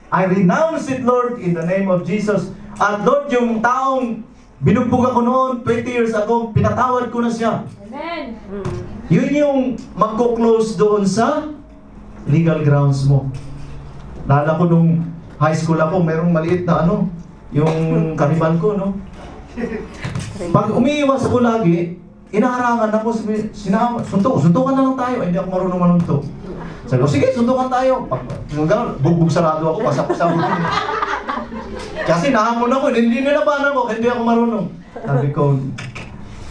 I renounce it, Lord, in the name of Jesus. At Lord, yung taong binugbog ako noon, 20 years ago, pinatawad ko na siya. Amen. Yun yung magko-close doon sa legal grounds mo. Nala ko nung high school ako, merong maliit na yung karibal ko, no? Pag umiiwas ako lagi, inaharangan ako, suntukan na lang tayo. Hindi ako marunong manuntok. Sabi ko, sige, suntukan tayo. Pag gano'n, bugbog sarado ako, pasak sa bugbog. Kasi nahamon ako, hindi nilabanan ko, hindi ako marunong. Sabi ko,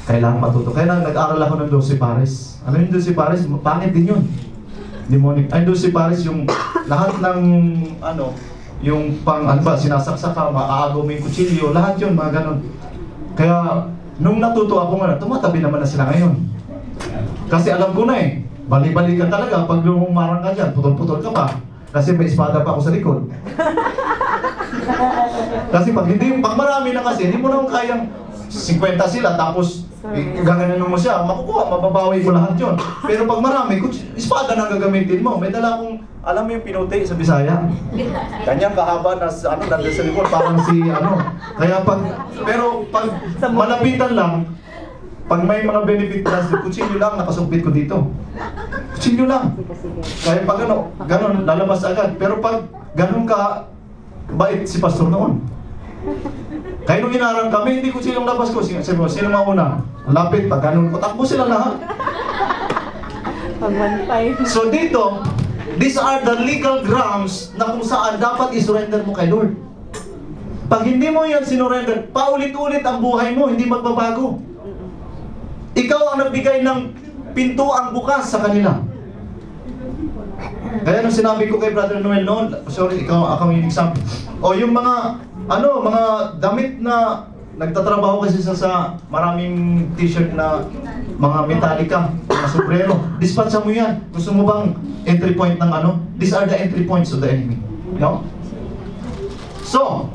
kailangan matuto. Kaya nag-aral ako ng 12 pares. Ano yung 12 pares? Pangit din yun. Demonic. Ay, 12 pares yung lahat ng, yung sinasaksak ka, maaagaw mo yung kutsilyo, lahat yun, mga ganon. Kaya, nung natuto ako nga, tumatabi naman na sila ngayon. Kasi alam ko na eh, bali-bali ka talaga, pag lumarang ka dyan, putol-putol ka pa. Kasi may espada pa ako sa likod. Kasi pag marami na kasi, hindi mo naman kayang 50 sila, tapos gaganin mo siya, makukuha, mababawi mo lahat yun. Pero pag marami, espada na gagamitin mo. May dala akong, alam mo yung pinuti sa Bisaya? Kanyang kahaba na nandun sa likod, parang Kaya pero pag malapitan lang, pag may mga benefit na, kutsilyo lang, nakasumpit ko dito. Kutsilyo lang. Kaya pag ganon, lalabas agad. Pero pag ganon ka, bait si pastor noon. Kaya nung inarang kami, hindi ko silang labas ko. Sino mauna? Lapit, pag ganon ko, takbo sila lahat. So dito, these are the legal grounds na kung saan dapat isurrender mo kay Lord. Pag hindi mo yan sinurrender, paulit-ulit ang buhay mo, hindi magbabago. Ikaw ang nagbigay ng pintuang bukas sa kanila. Kaya nung sinabi ko kay Brother Noel noon, sorry, ako yung example. O yung mga damit na nagtatrabaho kasi sa maraming t-shirt na mga Metallica, mga sombrero. Dispatcha mo yan. Gusto mo bang entry point ng These are the entry points of the enemy. No? So,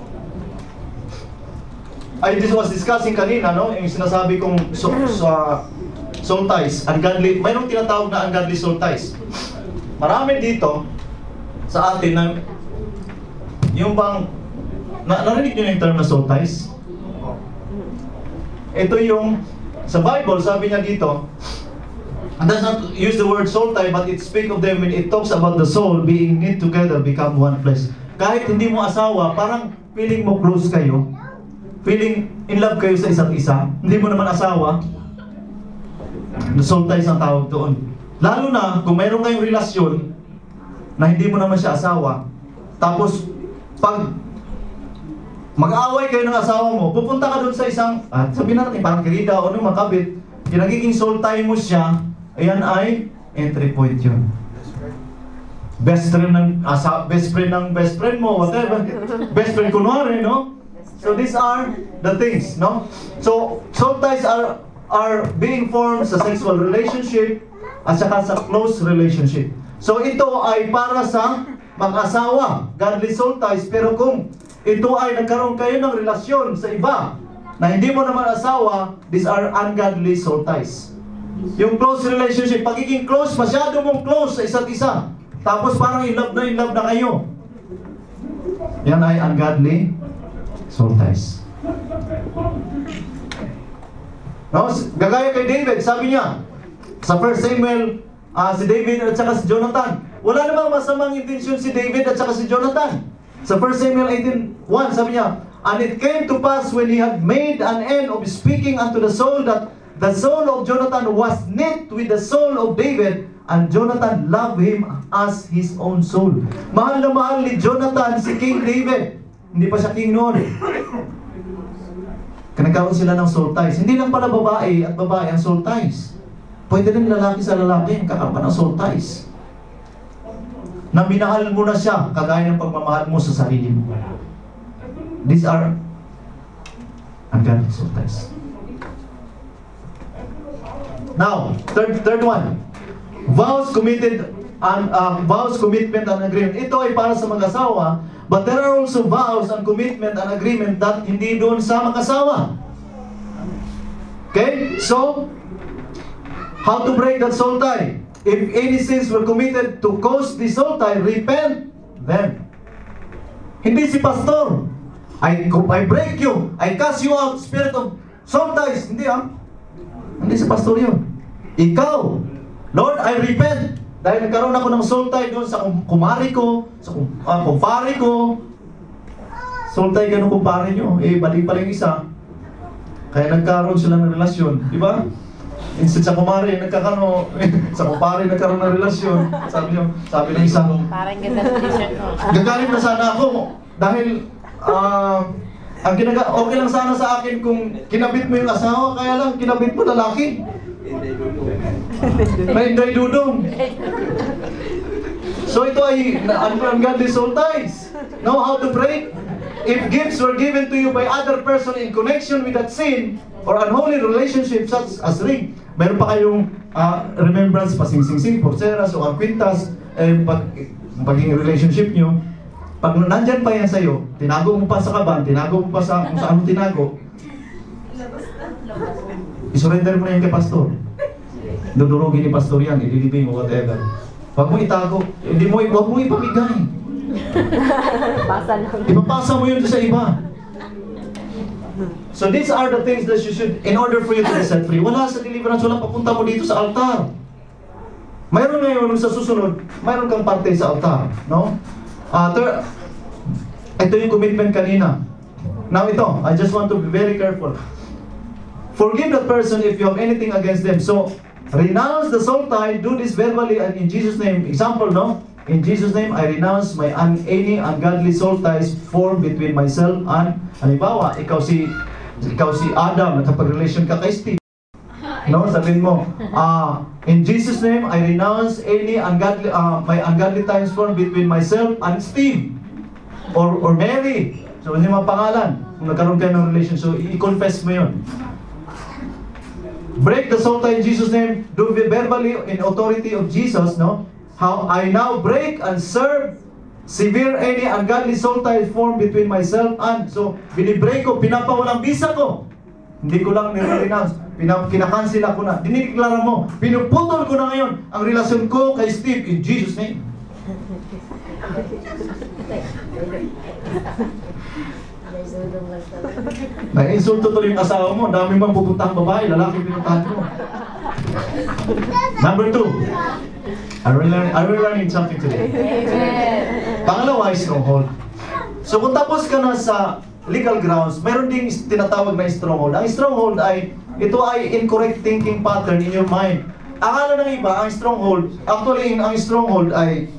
I just was discussing kanina, no? Yung sinasabi kong soul ties, ungodly, mayroong tinatawag na ungodly soul ties. Marami dito sa atin na yung bang narinig nyo yung term na soul ties? Ito yung sa Bible, sabi niya dito, it does not use the word soul tie, but it speaks of them when it talks about the soul being knit together, become one flesh. Kahit hindi mo asawa, parang feeling mo close kayo, feeling in love kayo sa isa't isa, hindi mo naman asawa, soul ties ang tawag doon. Lalo na kung mayroon kayong relasyon na hindi mo naman siya asawa, tapos pag mag-aaway kayo ng asawa mo, pupunta ka doon sa isang, sabihin natin, parang kirida o nung makabit, yung nagiging soul tie mo siya, ayan ay entry point yun. Best friend ng best friend mo, whatever. Best friend kunwari, no? So these are the things, no? So soul ties are being formed sa sexual relationship at saka sa close relationship. So ito ay para sa mag-asawa, godly soul ties, pero kung ito ay nagkaroon kayo ng relasyon sa iba na hindi mo naman asawa, these are ungodly soul ties. Yung close relationship, pagiging close, masyado mong close sa isa't isa. Tapos parang in love na kayo. Yan ay ungodly soul ties. No? Gagaya kay David, sabi niya, sa 1 Samuel, si David at saka si Jonathan. Wala namang masamang intensyon si David at saka si Jonathan. Sa 1 Samuel 18:1, sabi niya, and it came to pass when he had made an end of speaking unto the soul that the soul of Jonathan was knit with the soul of David, and Jonathan loved him as his own soul. Mahal na mahal ni Jonathan si King David. Hindi pa siya king noon. Nagkaroon sila ng soul ties. Hindi lang pala babae at babae ang soul ties. Pwede rin lalaki sa lalaki, kakaroon ka ng soul ties. Na minahal mo na siya, kagaya ng pagmamahal mo sa sarili mo. These are ungodly soul ties. Now, third one. Vows, committed, and vows, commitment, and agreement. Ito ay para sa mag-asawa, but there are also vows and commitment and agreement that hindi doon sa mag-asawa. Okay? So, how to break that soul tie? If any sins were committed to cause the soul tie, repent them. Hindi si pastor. I break you. I cast you out, spirit of soul ties. Hindi Hindi si pastor yun. Ikaw, Lord, I repent. Dahil nagkaroon ako ng soul tie doon sa kumari ko, sa kumpare ko. Soul tie ka ng kumpare nyo. Bali pala yung isa. Kaya nagkaroon sila ng relasyon. Di ba? Instead sa kumari, nagkakaroon, sa kumpare nagkaroon ng relasyon. Sabi ng isa, Parang ganda ng t-shirt mo. gagalit na sana ako. Dahil, okay lang sana sa akin kung kinabit mo yung asawa, kaya lang kinabit mo lalaki. May Inday Dudong. So ito ay ungodly soul ties. Know how to break? If gifts were given to you by other person in connection with that sin or unholy relationship such as ring, meron pa kayong remembrance, pasingsing-sing, porceras o quintas, paging relationship nyo. Pag nandyan pa yan sa'yo, tinago mo pa sa kaban, tinago mo pa sa kung saan mo tinago, isurrender mo na yan kay pastor. Dudurugin ni pastor yan, ililibing o whatever. Huwag mo itago, huwag mo ipamigay. Pasa lang. Ipapasa mo yun sa iba. So these are the things that you should, in order for you to be set free. Wala sa deliverance, wala papunta mo dito sa altar. Mayroon ngayon sa susunod, mayroon kang parte sa altar, no? Ito yung commitment kanina. Now ito, I just want to be very careful. Forgive that person if you have anything against them. So, renounce the soul tie, do this verbally and in Jesus' name. Example, no? In Jesus' name, I renounce my any ungodly soul ties formed between myself and, halimbawa, ikaw si Adam, nakapag-relation ka kay Steve. No, sabihin mo, in Jesus' name, I renounce any ungodly, my ungodly ties formed between myself and Steve. Or Mary. So, hindi mga pangalan. Kung nagkaroon kayo ng relation, so i-confess mo yun. Break the soul tie in Jesus' name. Do verbally in authority of Jesus, no? How I now break and serve severe any ungodly soul tie formed between myself and, so binibreak ko, pinapawalang bisa ko. Hindi ko lang nire-renounce, kinakancel ako na. Dinideklara mo, pinuputol ko na ngayon ang relasyon ko kay Steve in Jesus' name. Nai-insulto tuloy yung asawa mo, dami bang pupuntang babae, lalaki pinuntahan mo. Number 2, I will learn something today. Pangalawa is stronghold. So kung tapos ka na sa legal grounds, mayroon ding tinatawag na stronghold. Ang stronghold ay, ito ay incorrect thinking pattern in your mind. Akala ng iba, ang stronghold, actually ang stronghold ay,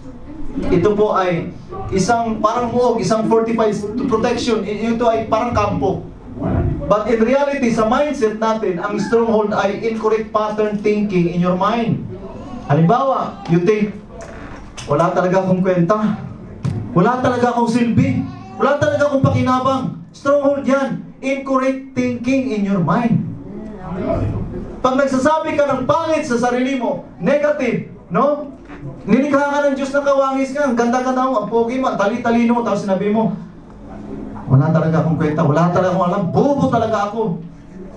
ito po ay isang parang buog, isang fortified protection. Ito ay parang kampo. But in reality, sa mindset natin, ang stronghold ay incorrect pattern thinking in your mind. Halimbawa, you think, wala talaga akong kwenta, wala talaga akong silbi, wala talaga akong pakinabang. Stronghold yan. Incorrect thinking in your mind. Pag nagsasabi ka ng pangit sa sarili mo, negative, no? Nilikha ka ng Diyos na kawangis ka, ang ganda-ganda mo, ang pogi mo, ang tali-talino mo, tapos sinabi mo, wala talaga akong kwenta, wala talaga akong alam, bobo talaga ako.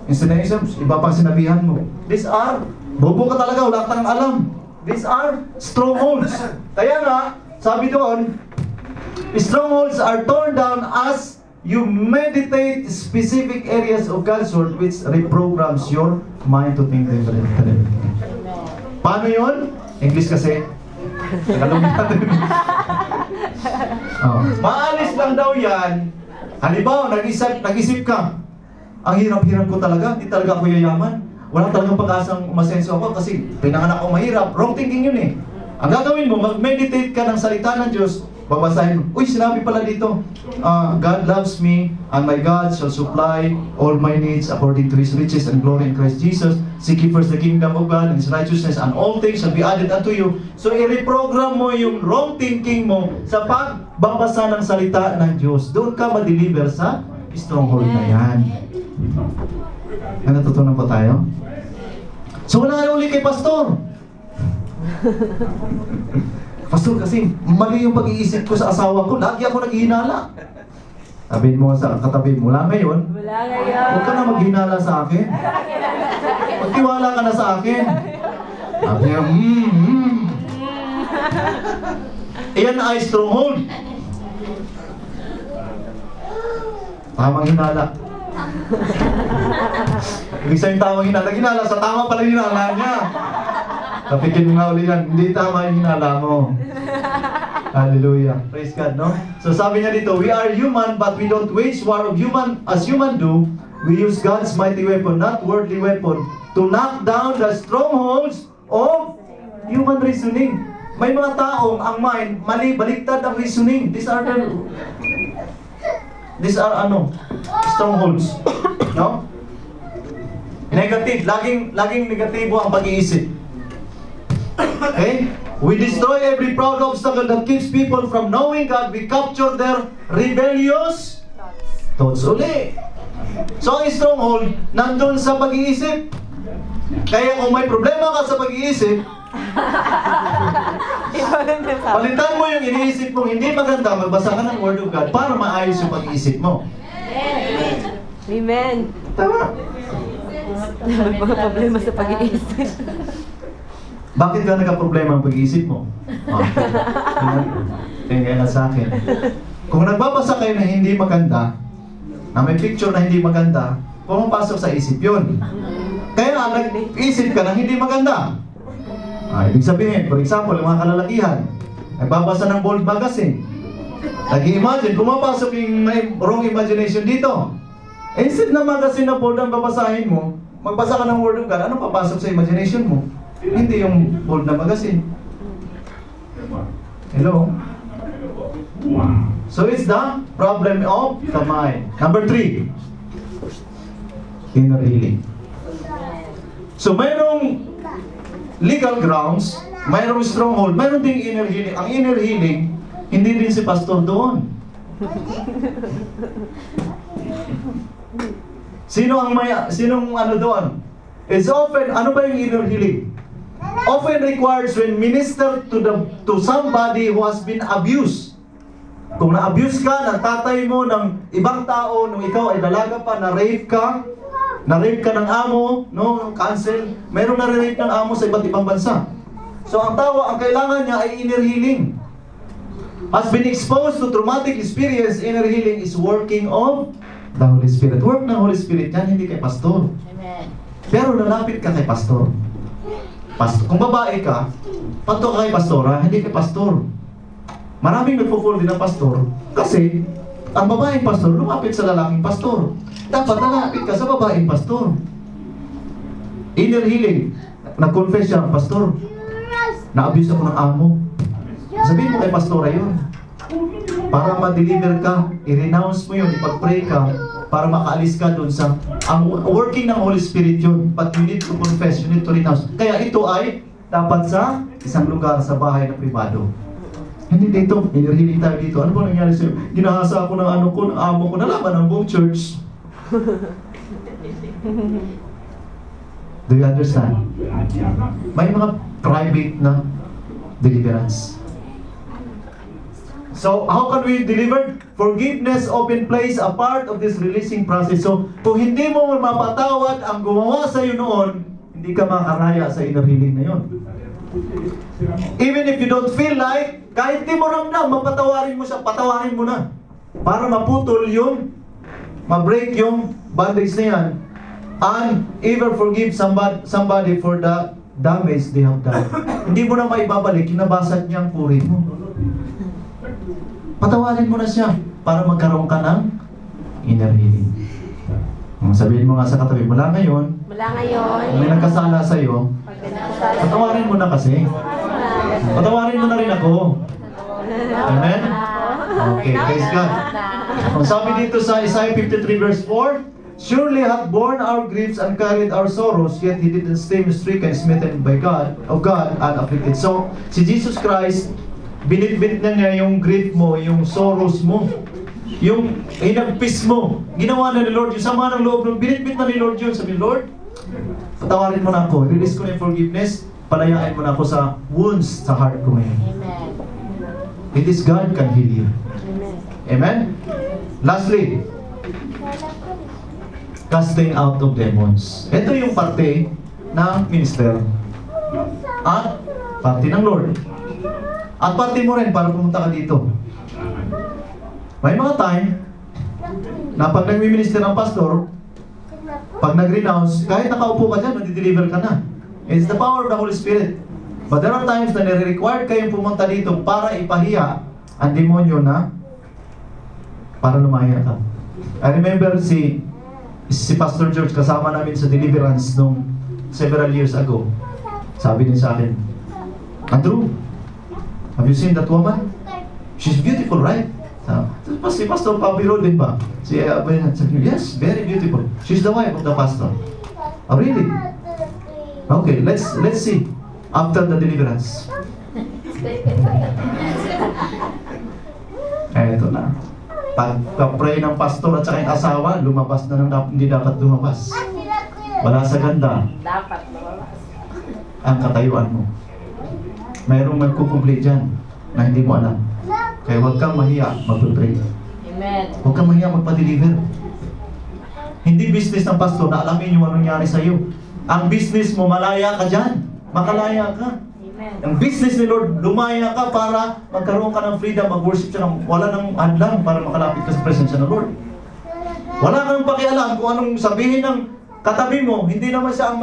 Instead, iba pang sinabihan mo. These are, bobo ka talaga, wala kang alam. These are strongholds. Kaya nga, sabi doon, strongholds are torn down as you meditate specific areas of God's Word which reprograms your mind to think differently. Paano yun? English kasi. Tagalog natin. Maalis lang daw yan. Halimbawa, nag-isip ka, ang hirap-hirap ko talaga, hindi talaga ako yayaman. Wala talagang pag-asang umasenso ako kasi pinanganak ako mahirap. Wrong thinking yun eh. Ang gagawin mo, mag-meditate ka ng salita ng Diyos, babasahin mo, uy, sinabi pala dito, God loves me, and my God shall supply all my needs according to His riches and glory in Christ Jesus. Seek ye first the kingdom of God and His righteousness, and all things shall be added unto you. So, i-reprogram mo yung wrong thinking mo sa pagbabasa ng salita ng Diyos. Doon ka ma-deliver sa stronghold na yan. Natutunan po tayo? So, wala na uli kay Pastor. Pastor, kasi mali yung pag-iisip ko sa asawa ko. Lagi ako naghihinala. Sabihin mo sa katabi mo, mula ngayon, huwag ka na maghinala sa akin. Magtiwala ka na sa akin. Sabi niya, Iyan ay stronghold. Tamang hinala. Ibig sabihin tamang hinala. Hinala sa tama pala hinala niya. Tapikin mo nga uli yan, hindi tama yung hinala mo. Hallelujah. Praise God, no? So sabi niya dito, we are human but we don't wage war of as human do. We use God's mighty weapon, not worldly weapon, to knock down the strongholds of human reasoning. May mga taong ang mind, mali, baliktad ang reasoning. These are strongholds. No? Negative, laging negatibo ang pag-iisip. Okay? We destroy every proud obstacle that keeps people from knowing God. We capture their rebellious thoughts uli. So ang stronghold, nandun sa pag-iisip. Kaya kung may problema ka sa pag-iisip, palitan mo yung iniisip mong hindi maganda, magbasa ka ng Word of God para maayos yung pag-iisip mo. Amen. Tama. May mga problema sa pag-iisip. Bakit ka nagka-problema ang pag-iisip mo? Tingnan nga sa akin. Kung nagbabasa kayo na hindi maganda, na may picture na hindi maganda, pumapasok sa isip yun. Kaya nag-isip ka na hindi maganda. Ibig sabihin, for example, yung mga kalalakihan, nagbabasa ng bold magazine. Nag-i-imagine, pumapasok yung may wrong imagination dito. Instead na magazine na bold ang babasahin mo, magbasa ka ng Word of God, ano papasok sa imagination mo? Hindi yung bold na magazine. Hello? So it's the problem of the mind. Number 3, inner healing. So mayroong legal grounds, mayroong stronghold, mayroong ding inner healing. Ang inner healing, hindi din si pastor doon. Sinong ano doon? It's often, ano ba yung inner healing? Often requires when minister to somebody who has been abused. Kung na-abuse ka ng tatay mo, ng ibang tao, nung ikaw ay dalaga pa, na-rape ka ng amo, no, cancel, mayroong na-rape ng amo sa iba't ibang bansa. So ang kailangan niya ay inner healing. Has been exposed to traumatic experience, inner healing is working of the Holy Spirit. Work ng Holy Spirit yan, hindi kay pastor. Amen. Pero lalapit ka kay pastor. Kung babae ka, panto ka kay pastora, hindi kay pastor. Maraming nagpo-fall din ng pastor kasi ang babaeng pastor lumapit sa lalaking pastor. Dapat lalapit ka sa babaeng pastor. Inner healing. Nag-confess siya, pastor, na-abuse ako ng amo. Sabihin mo kay pastora yun. Para ma-deliver ka, i-renounce mo yun, ipag-pray ka, para makaalis ka dun sa ang working ng Holy Spirit yun. But you need to confess, you need to renounce. Kaya ito ay dapat sa isang lugar sa bahay na privado. Hindi dito, inirhiling tayo dito. Ano ba nangyari sa'yo? Ginahasa ako ng ng amo ko, nalaman ng buong church. Do you understand? May mga private na deliverance. So, how can we deliver? Forgiveness often plays a part of this releasing process. So, kung hindi mo mapatawad ang gumawa sa'yo noon, hindi ka makaraya sa inner healing na yun. Even if you don't feel like, kahit di mo ramdam, mapatawarin mo siya, patawarin mo na. para maputol yung, ma-break yung bondage na yan, and ever forgive somebody for the damage they have done. Hindi mo na maibabalik, kinabasag niya ang puri mo. Patawarin mo na siya para magkaroon ka ng inner healing. Sabihin mo nga sa katabi, mula ngayon, kung may nagkasala sa'yo, patawarin mo na kasi. Patawarin mo na rin ako. Amen? Okay, praise God. Ang sabi dito sa Isaiah 53 verse 4, surely hath borne our griefs and carried our sorrows, yet He didn't stay stricken, smitten by God, of God, and afflicted. So, si Jesus Christ, binitbit na niya yung grief mo, yung sorrows mo, yung hinagpis mo, ginawa na ni Lord, yung sama ng loob, binitbit na ni Lord yun. Sabi, Lord, patawarin mo na ako, release ko na yung forgiveness, palayain mo na ako sa wounds sa heart ko ngayon. Amen. It is God can heal you. Amen? Lastly, casting out of demons. Ito yung parte ng minister at parte ng Lord. At parte mo rin para pumunta ka dito. May mga time na pag nagmi-minister ng pastor, pag nag-renounce, kahit nakaupo ka dyan, madi-deliver ka na. It's the power of the Holy Spirit. But there are times na nire-required kayong pumunta dito para ipahiya ang demonyo na para lumaya ka. I remember si Pastor George, kasama namin sa deliverance nung several years ago. Sabi din sa akin, Andrew, have you seen that woman? She's beautiful, right? Si Pastor Pablo din ba? Sabi niya, yes, very beautiful. She's the wife of the pastor. Oh, really? Okay, let's see. After the deliverance. Eto na. Pagka-pray ng pastor at saka yung asawa, lumabas na ng hindi dapat lumabas. Wala sa ganda. Dapat lumabas. Ang katayuan mo. Mayroong magkukumpli dyan na hindi mo alam. Kaya huwag kang mahiya magpapray. Amen. Huwag kang mahiya magpa-deliver. Hindi business ng pastor na alamin yung anong nangyari sa'yo. Ang business mo, malaya ka dyan. Makalaya ka. Amen. Ang business ni Lord, lumaya ka para magkaroon ka ng freedom, mag-worship siya ng wala ng hadlang para makalapit ka sa presensya ng Lord. Wala kang pakialam kung anong sabihin ng katabi mo. Hindi naman siya ang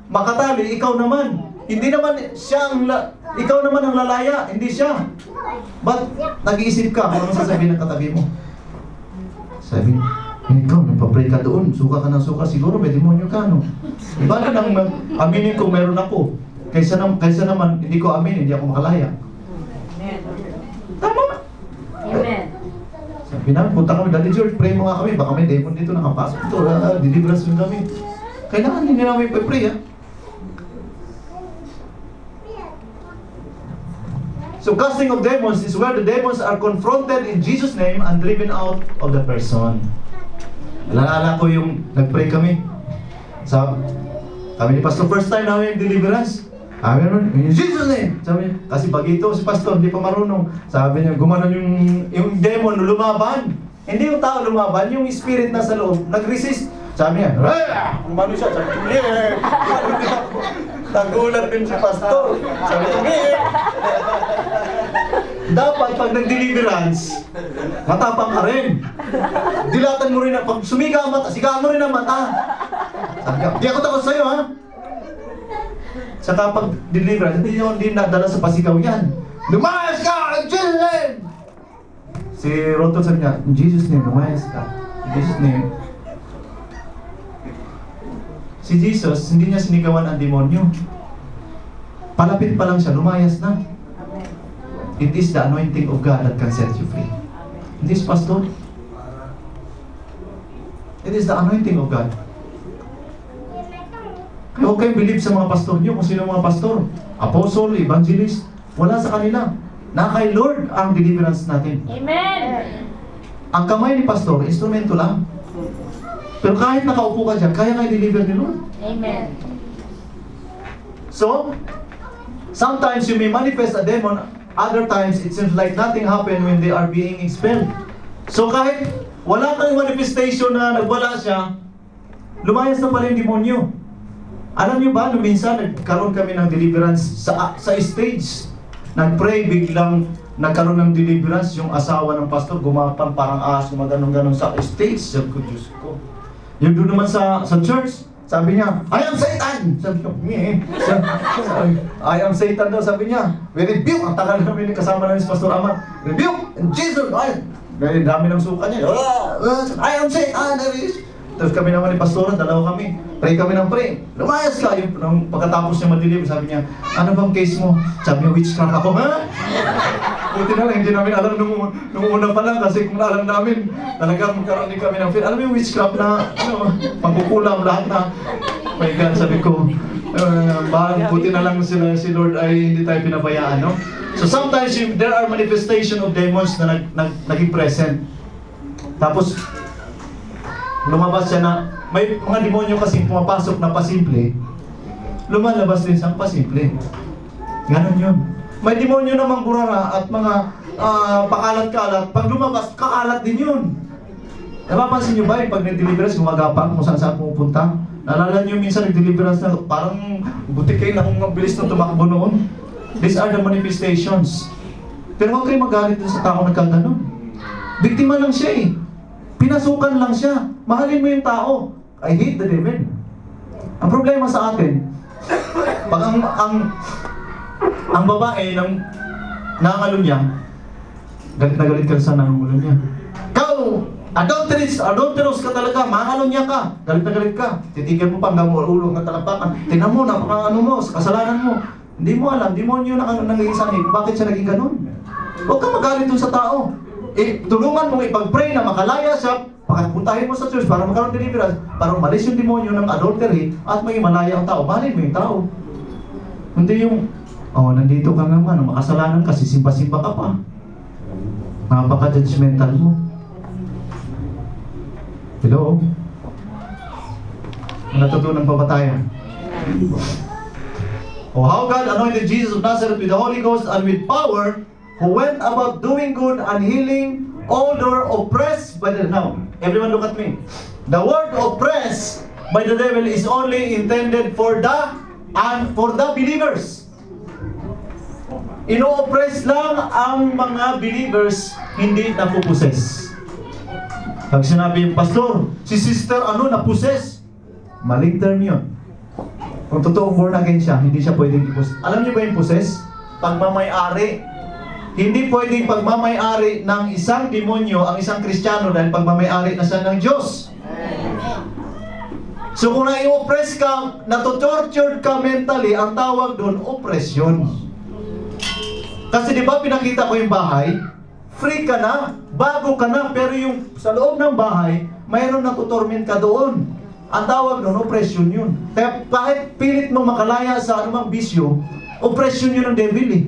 makatali, ikaw naman. Hindi naman siya ang ikaw naman ang lalaya, hindi siya. But nag-iisip ka kung ano sasabihin ng katabi mo. Sabi, ikaw, nagpa-pray ka doon, suka ka ng suka, siguro may demonyo ka, no? Iba na lang aminin kung meron ako. Kaysa naman, hindi ko amin, hindi ako makalaya. Amen. Tama na. Amen. Sabi na, punta kami, Daddy George, pray mo nga kami, baka may demon dito nakapasok ito, deliverance mo kami. Kailangan hindi namin pa-pray, ha? So casting of demons is where the demons are confronted in Jesus' name and driven out of the person. Alala ko yung nag-pray kami. Kami ni Pastor, first time namin yung deliverance. Sabi naman, in Jesus' name. Sabi niya, kasi bagito si Pastor, hindi pa marunong. Sabi niya, gumanon yung demon, lumaban. Hindi yung tao lumaban, yung spirit na sa loob, nag-resist. Sabi niya, gumano siya. Sabi niya, nagulat din si Pastor. Sabi niya, dapat pag nag-deliverance, matapang ka rin. Dilatan mo rin na, pag sumiga ang mata, sigaan mo rin ang mata. Sabi ka, di ako takot sa'yo, ha? Saka pag deliverance, hindi nadala sa pasigaw yan. Lumayas ka! In Jesus' name! Si Roto sabi niya, in Jesus' name, lumayas ka. In Jesus' name. Si Jesus, hindi niya sinigawan ang demonyo. Palapit pa lang siya, lumayas na. It is the anointing of God that can set you free. Hindi si Pastor. It is the anointing of God. Kaya huwag kayong believe sa mga pastor niyo, kung sino mga pastor. Apostle, evangelist, wala sa kanila. Na kay Lord ang deliverance natin. Amen. Ang kamay ni pastor, instrumento lang. Pero kahit nakaupo ka dyan, kaya kayo deliver ni Lord. Amen. So, sometimes you may manifest a demon, other times it seems like nothing happened when they are being expelled. So kahit wala kang manifestation na nagwala siya, lumayas na pala yung demonyo. Alam niyo ba, minsan nagkaroon kami ng deliverance sa stage. Nag-pray, biglang nagkaroon ng deliverance, yung asawa ng pastor, gumapang parang ahas, gumaganong-ganon sa stage. Sabi ko, Diyos ko. Yung doon naman sa church, sabi niya, I am Satan! Sabi ko, I am Satan daw, sabi niya. We rebuke, ang tagal namin kasama namin si Pastor Aman. Rebuke, in Jesus, Dahil dami ng suka niya. I am Satan! Tapos kami naman ni Pastora, dalawa kami. Pray kami ng pray. Lumayas ka! Yung pagkatapos niya madeliver, sabi niya, ano bang case mo? Sabi niya, witchcraft ako. Ha? Buti na lang, hindi namin alam nung una pa lang. Kasi kung alam namin, talagang magkaroon din kami ng fear. Alam mo yung witchcraft na, pagkukulam lahat na. My God, sabi ko, buti na lang si Lord ay hindi tayo pinabayaan, no? So sometimes there are manifestation of demons na naging present. Tapos, lumabas siya na, may mga demonyo kasi pumapasok na pasimple, lumalabas din sa pasimple. Ganon yun. May demonyo namang burara at mga pakalat-kalat, pag lumabas, kakalat din yun. Napapansin nyo ba yung pag nag-deliverance, gumagapang kung saan pumupunta? Naalala nyo minsan nag-deliverance na parang butik kayo na kung mabilis na tumakbo noon? These are the manifestations. Pero huwag kayo magalit dun sa tao nagkaganon. Biktima lang siya eh. Pinasukan lang siya. Mahalin mo yung tao. I hate the devil. Ang problema sa atin, pag ang babae ng nangalo niya, galit na galit ka sa nangulo niya. Ikaw, adulterous ka talaga, mahalo niya ka, galit na galit ka. Titigan mo pa hanggang ulo ng talampakan. Tingnan mo, napaka-ano mo, kasalanan mo. Hindi mo alam, demonyo na naging sanib. Bakit siya naging ganun? Huwag kang magalit dun sa tao. Tulungan mong ipag-pray na makalaya siya, pagpuntahin mo sa church para magkaroon deliverance, para umalis yung demonyo ng adultery at maging malaya ang tao. Mahalin mo yung tao. Hindi yung, nandito ka naman, makasalanan ka, sisimba-simba ka pa. Napaka-judgmental mo. Hello? Natutunan pa ba tayo? How God anointed Jesus of Nazareth with the Holy Ghost and with power, who went about doing good and healing all who were oppressed by the... Now, everyone look at me. The word oppressed by the devil is only intended for the believers. Ino-oppress lang ang mga believers, hindi napuposes. Pag sinabi yung pastor, si sister naposes. Maling term yun. Kung totoong born again siya, hindi siya pwedeng iposes. Alam niyo ba yung poses? Pagmamay-ari. Hindi pwedeng pagmamay-ari ng isang demonyo ang isang Kristiyano dahil pagmamay-ari na siya ng Diyos. So kung na-i-oppress ka, nato-tortured ka mentally, ang tawag doon, oppression. Kasi di ba pinakita ko yung bahay, free ka na, bago ka na, pero yung sa loob ng bahay, mayroon natutorment ka doon. Ang tawag doon, oppression yun. Kaya kahit pilit mo makalaya sa anumang bisyo, oppression yun ng devil eh.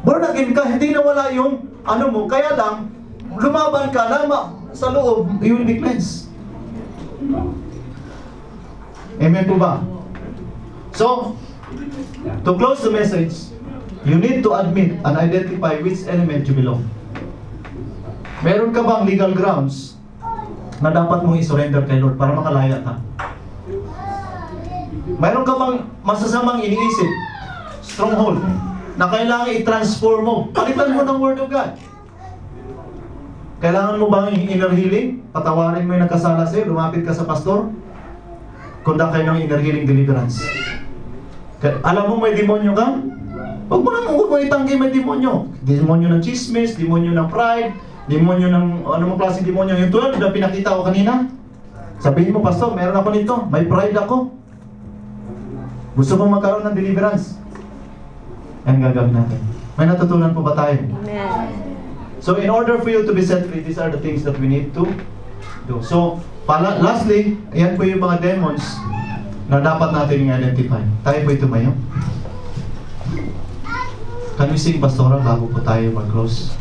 Born again ka, hindi nawala yung mo, kaya lang, lumaban ka lang sa loob, you will be cleansed. Amen po ba? So, to close the message, you need to admit and identify which element you belong. Meron ka bang legal grounds na dapat mong i-surrender kay Lord para makalaya ka? Mayroon ka bang masasamang iniisip, stronghold, na kailangan i-transform mo? Palitan mo ng Word of God. Kailangan mo bang inner healing? Patawarin mo yung nagkasala sa'yo, lumapit ka sa pastor, conduct kayo ng inner healing deliverance. Alam mo may demonyo ka? Huwag mo itanggi may demonyo. Demonyo ng chismis, demonyo ng pride, demonyo ng anumang klaseng demonyo. Yung 12 na pinakita ko kanina, sabihin mo, pastor, meron ako nito, may pride ako. Gusto mo magkaroon ng deliverance? Yan gagawin natin. May natutunan po ba tayo? Amen. So in order for you to be set free, these are the things that we need to do. So, lastly, yan po yung mga demons na dapat natin i-identify. Tayo po ito mayo. Can we sing, Pastora, bago po tayo mag-close?